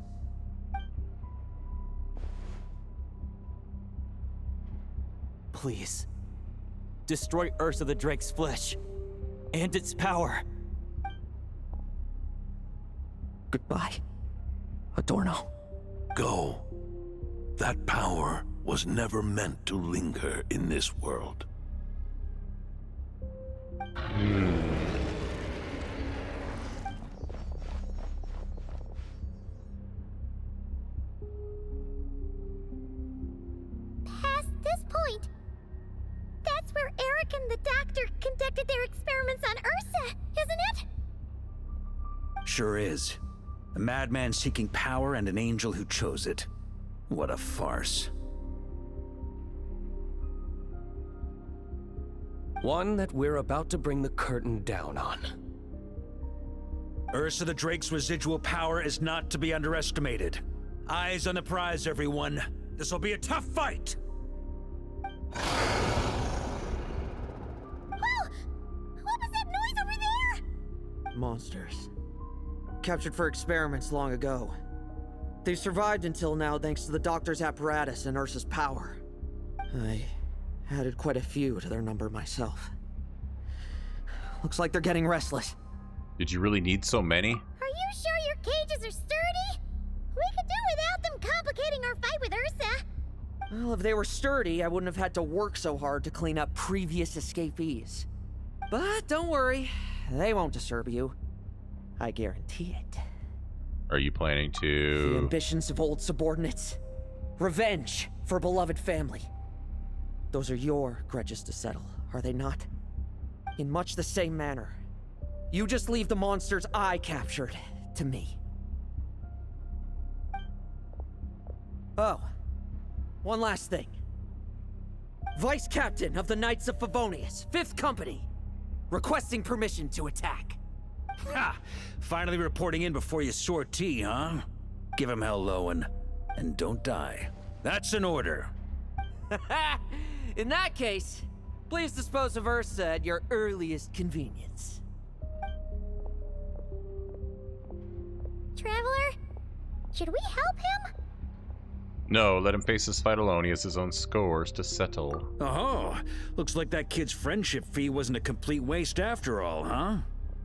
Please, destroy Ursa the Drake's flesh and its power. Goodbye, Adorno. Go. That power was never meant to linger in this world. Past this point, that's where Eric and the doctor conducted their experiments on Ursa, isn't it? Sure is. A madman seeking power and an angel who chose it. What a farce. One that we're about to bring the curtain down on. Ursa the Drake's residual power is not to be underestimated. Eyes on the prize, everyone. This will be a tough fight! Whoa! What was that noise over there? Monsters. Captured for experiments long ago. They survived until now thanks to the doctor's apparatus and Ursa's power. I added quite a few to their number myself. Looks like they're getting restless. Did you really need so many? Are you sure your cages are sturdy? We could do without them complicating our fight with Ursa. Well, if they were sturdy, I wouldn't have had to work so hard to clean up previous escapees. But don't worry, they won't disturb you. I guarantee it. Are you planning The to... ambitions of old subordinates. Revenge for beloved family. Those are your grudges to settle, are they not? In much the same manner. You just leave the monsters I captured to me. Oh, one last thing. Vice Captain of the Knights of Favonius, 5th Company, requesting permission to attack. Ha! Finally reporting in before you sortie, huh? Give him hell, Lohen. And don't die. That's an order. In that case, please dispose of Ursa at your earliest convenience. Traveler, should we help him? No, let him face his fight alone. He has his own scores to settle. Oh, looks like that kid's friendship fee wasn't a complete waste after all, huh?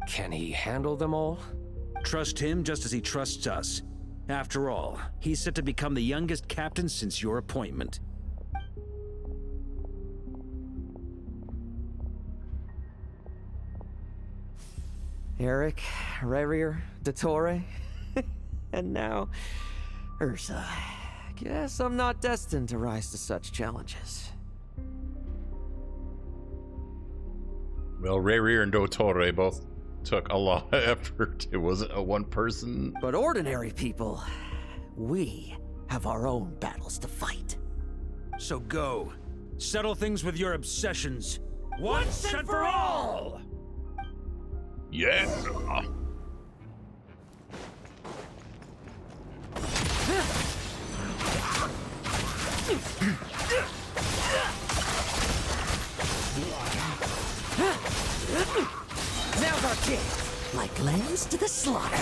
Can he handle them all? Trust him just as he trusts us. After all, he's set to become the youngest captain since your appointment. Eric, Rarier, Dottore, and now Ursa. Guess I'm not destined to rise to such challenges. Well, Rarier and Dottore both took a lot of effort. It wasn't a one person. But ordinary people, we have our own battles to fight. So go. Settle things with your obsessions. Once and for all! Yeah. Now's our chance. Like lambs to the slaughter.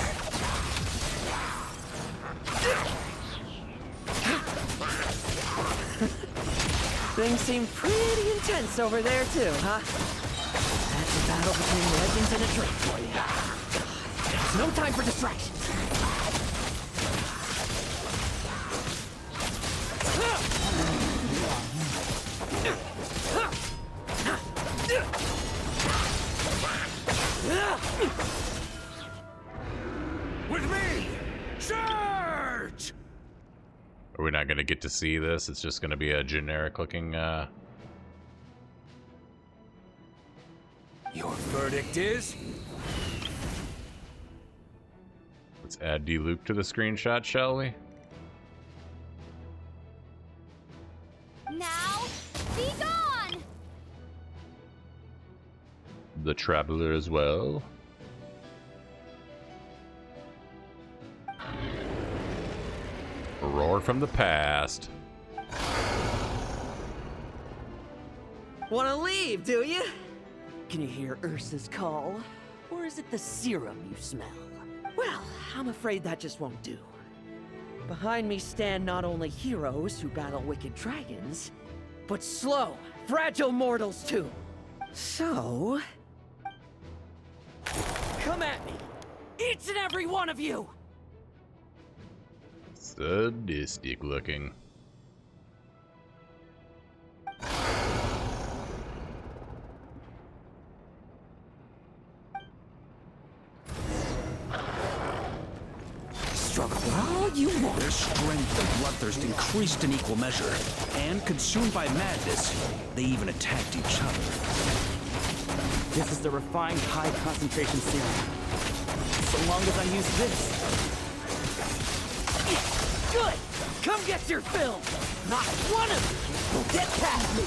Things seem pretty intense over there too, huh? That's a battle between legends and a drink for you. There's no time for distractions. Are we not going to get to see this? It's just going to be a generic looking, Your verdict is? Let's add D-Luke to the screenshot, shall we? Now, be gone! The Traveler as well. Roar from the past. Wanna leave, do you? Can you hear Ursa's call? Or is it the serum you smell? Well, I'm afraid that just won't do. Behind me stand not only heroes who battle wicked dragons, but slow, fragile mortals too. So... come at me! Each and every one of you! Sadistic looking. Struggle all you want. Their strength and bloodthirst increased in equal measure, and consumed by madness, they even attacked each other. This is the refined high concentration serum. So long as I use this. Good! Come get your fill! Not one of you will get past me!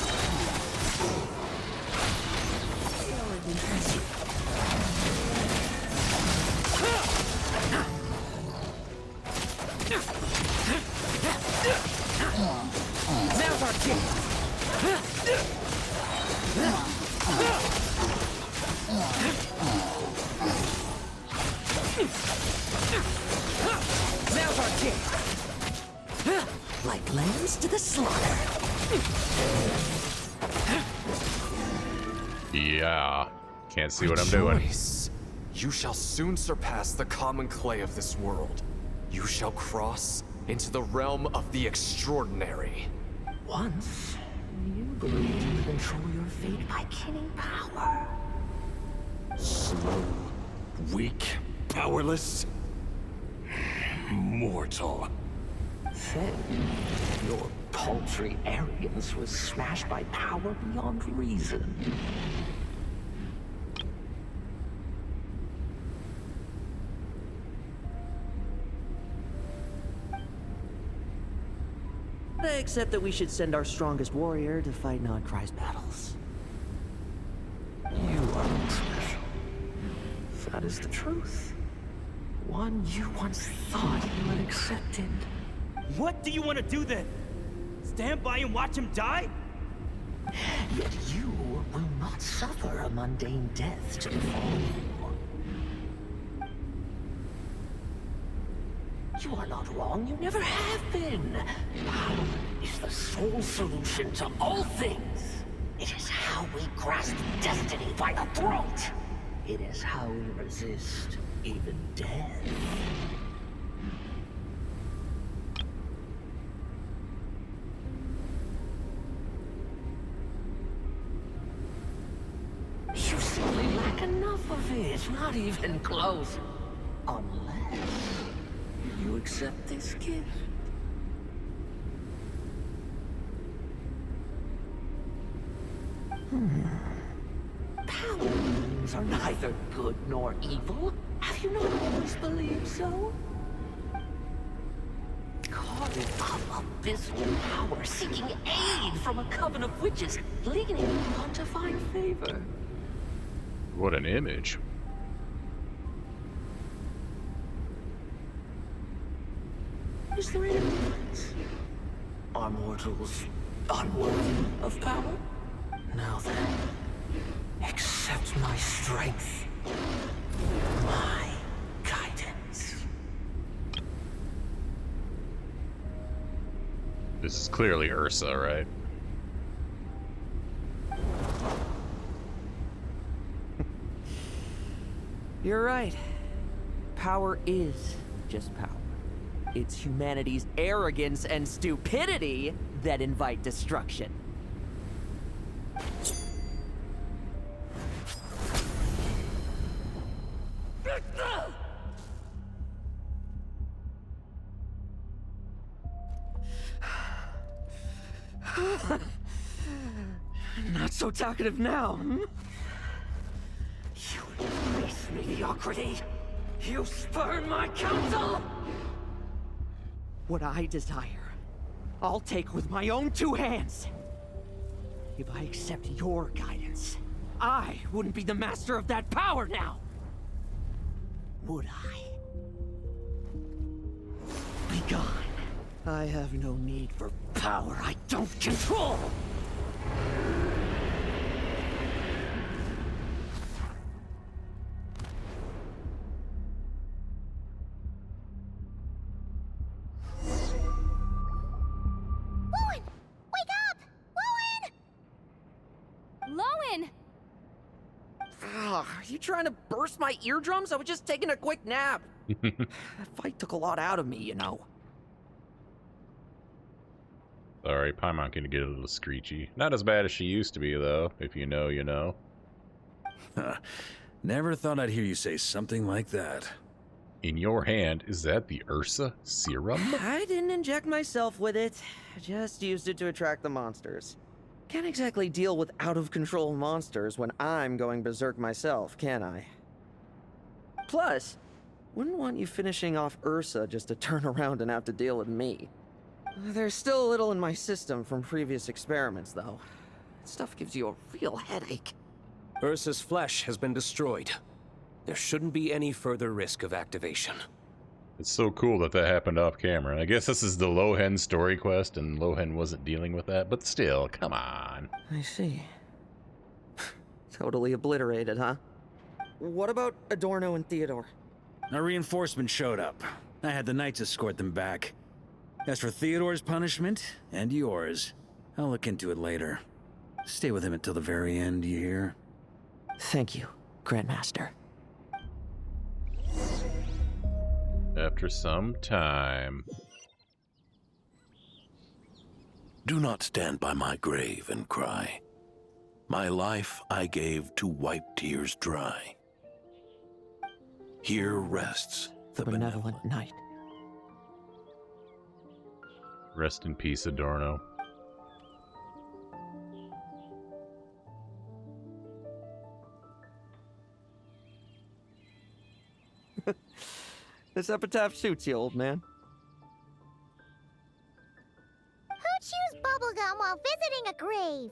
Now's our chance! Now's our chance! Like lambs to the slaughter. Yeah. Can't see what I'm doing. Rejoice. You shall soon surpass the common clay of this world. You shall cross into the realm of the extraordinary. Once, you believed you could control your fate by killing power. Slow, weak, powerless, mortal. Then, your paltry arrogance was smashed by power beyond reason. Except that we should send our strongest warrior to fight Nodcry's battles. You are not special. That is the truth. One you once thought you had accepted. What do you want to do then? Stand by and watch him die? Yet you will not suffer a mundane death to befall you. You are not wrong, you never have been. Power is the sole solution to all things. It is how we grasp destiny by the throat. It is how we resist even death. You simply lack enough of it, not even close. Unless you accept this gift. Powers are neither good nor evil. Have you not always believed so? Caught in abysmal power, seeking aid from a coven of witches, leaning on to find favor. What an image. Is there any difference? Are mortals unworthy of power? Now then, accept my strength, my guidance. This is clearly Ursa, right? You're right. Power is just power. It's humanity's arrogance and stupidity that invite destruction. Not so talkative now. You base mediocrity! You spurn my counsel! What I desire, I'll take with my own two hands. If I accept your guidance, I wouldn't be the master of that power now. Would I? Be gone. I have no need for power I don't control. Lohen! Wake up! Lohen! Lowen! Are you trying to burst my eardrums? I was just taking a quick nap. That fight took a lot out of me, you know. Sorry, Paimon can get a little screechy. Not as bad as she used to be, though. If you know, you know. Never thought I'd hear you say something like that. In your hand, is that the Ursa serum? I didn't inject myself with it. I just used it to attract the monsters. Can't exactly deal with out-of-control monsters when I'm going berserk myself, can I? Plus, wouldn't want you finishing off Ursa just to turn around and have to deal with me. There's still a little in my system from previous experiments, though. That stuff gives you a real headache. Ursa's flesh has been destroyed. There shouldn't be any further risk of activation. It's so cool that that happened off camera. I guess this is the Lohen Story Quest, and Lohen wasn't dealing with that, but still, come on. I see. Totally obliterated, huh? What about Adorno and Theodore? Our reinforcements showed up. I had the knights escort them back. As for Theodore's punishment, and yours, I'll look into it later. Stay with him until the very end, you hear? Thank you, Grandmaster. After some time. Do not stand by my grave and cry. My life I gave to wipe tears dry. Here rests the benevolent knight. Rest in peace, Adorno. This epitaph suits you, old man. Who chews bubblegum while visiting a grave?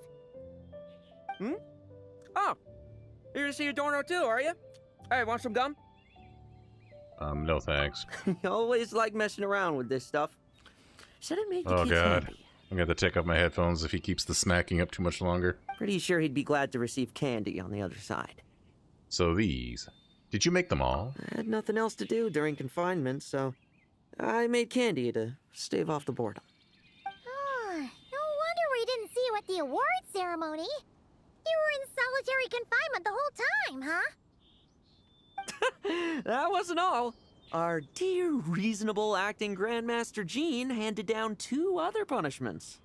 Oh, you're to see Adorno too, are you? Hey, want some gum? No thanks. You always like messing around with this stuff. Said it made you Oh keep god. candy. I'm gonna have to take off my headphones if he keeps the smacking up too much longer. Pretty sure he'd be glad to receive candy on the other side. So these. Did you make them all? I had nothing else to do during confinement, so I made candy to stave off the boredom. Oh, no wonder we didn't see you at the award ceremony. You were in solitary confinement the whole time, huh? That wasn't all. Our dear, reasonable acting Grandmaster Jean handed down 2 other punishments.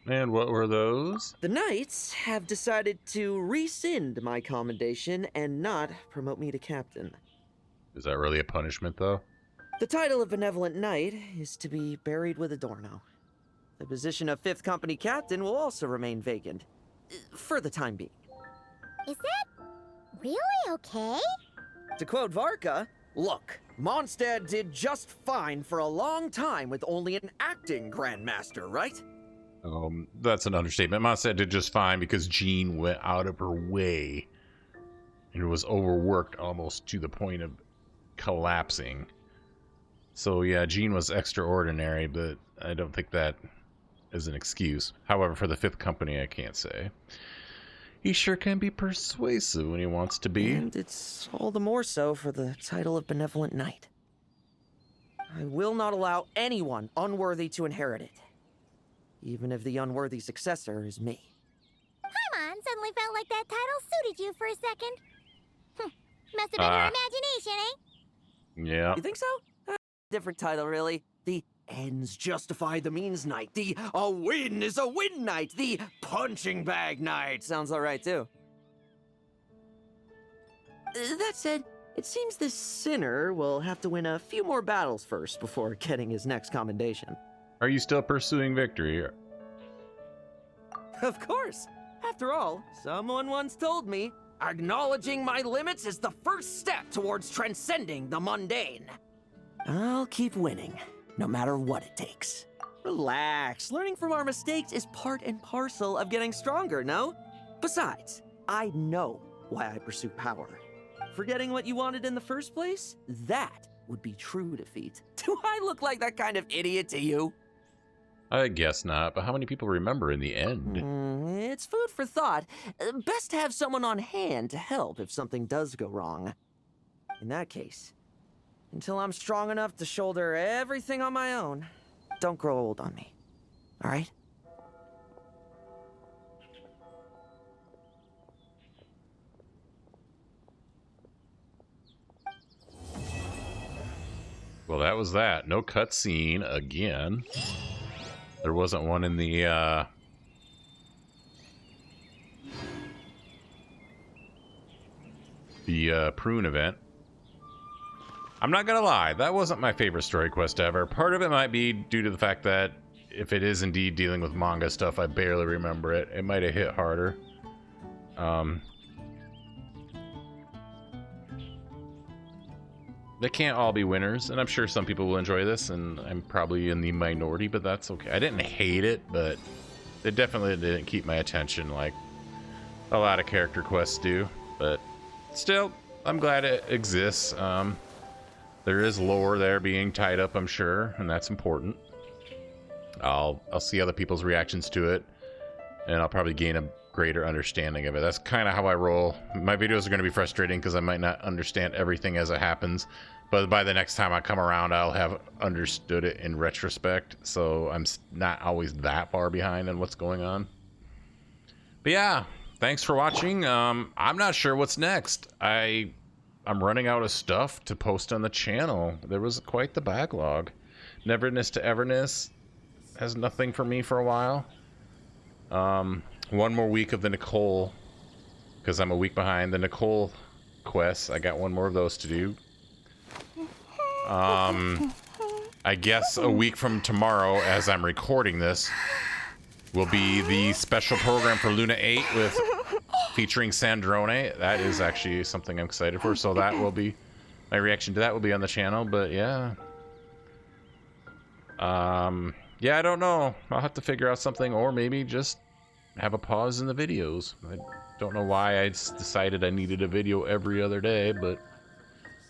And what were those? The Knights have decided to rescind my commendation and not promote me to captain. Is that really a punishment, though? The title of Benevolent Knight is to be buried with Adorno. The position of 5th Company Captain will also remain vacant, for the time being. Is that really okay? To quote Varka, look, Mondstadt did just fine for a long time with only an acting Grandmaster, right? That's an understatement. Mondstadt did just fine because Jean went out of her way and was overworked almost to the point of collapsing. So yeah, Jean was extraordinary, but I don't think that is an excuse. However, for the 5th Company, I can't say. He sure can be persuasive when he wants to be. And it's all the more so for the title of Benevolent Knight. I will not allow anyone unworthy to inherit it. Even if the unworthy successor is me. Paimon suddenly felt like that title suited you for a second. Must have been your imagination, eh? Yeah. You think so? Different title, really. The ends justify the means knight. The a win is a win knight. The punching bag knight. Sounds alright, too. That said, it seems this sinner will have to win a few more battles first before getting his next commendation. Are you still pursuing victory? Of course. After all, someone once told me, acknowledging my limits is the first step towards transcending the mundane. I'll keep winning, no matter what it takes. Relax. Learning from our mistakes is part and parcel of getting stronger, no? Besides, I know why I pursue power. Forgetting what you wanted in the first place? That would be true defeat. Do I look like that kind of idiot to you? I guess not, but how many people remember in the end? It's food for thought. Best to have someone on hand to help if something does go wrong. In that case, until I'm strong enough to shoulder everything on my own, don't grow old on me. All right? Well, that was that. No cutscene again. There wasn't one in the prune event. I'm not gonna lie, that wasn't my favorite story quest ever. Part of it might be due to the fact that if it is indeed dealing with manga stuff, I barely remember it. It might have hit harder. They can't all be winners, and I'm sure some people will enjoy this, and I'm probably in the minority, but that's okay. I didn't hate it, but it definitely didn't keep my attention like a lot of character quests do. But still, I'm glad it exists. There is lore there being tied up, I'm sure, and that's important. I'll see other people's reactions to it, and I'll probably gain a greater understanding of it. That's kind of how I roll. My videos are going to be frustrating because I might not understand everything as it happens, but by the next time I come around, I'll have understood it in retrospect, so I'm not always that far behind on what's going on. But yeah, thanks for watching. I'm not sure what's next. I'm running out of stuff to post on the channel. There was quite the backlog. Neverness to Everness has nothing for me for a while. One more week of the Nicole, because I'm a week behind the Nicole quests. I got one more of those to do. I guess a week from tomorrow, as I'm recording this, will be the special program for Luna 8 with featuring Sandrone. That is actually something I'm excited for. So that will be my reaction to that will be on the channel. But yeah, yeah, I don't know. I'll have to figure out something, or maybe just have a pause in the videos. I don't know why I decided I needed a video every other day, but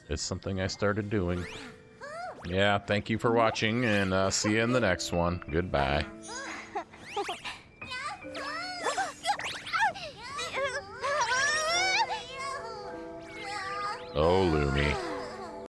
it's something I started doing. Yeah, thank you for watching, and see you in the next one. Goodbye. Oh, Lumi.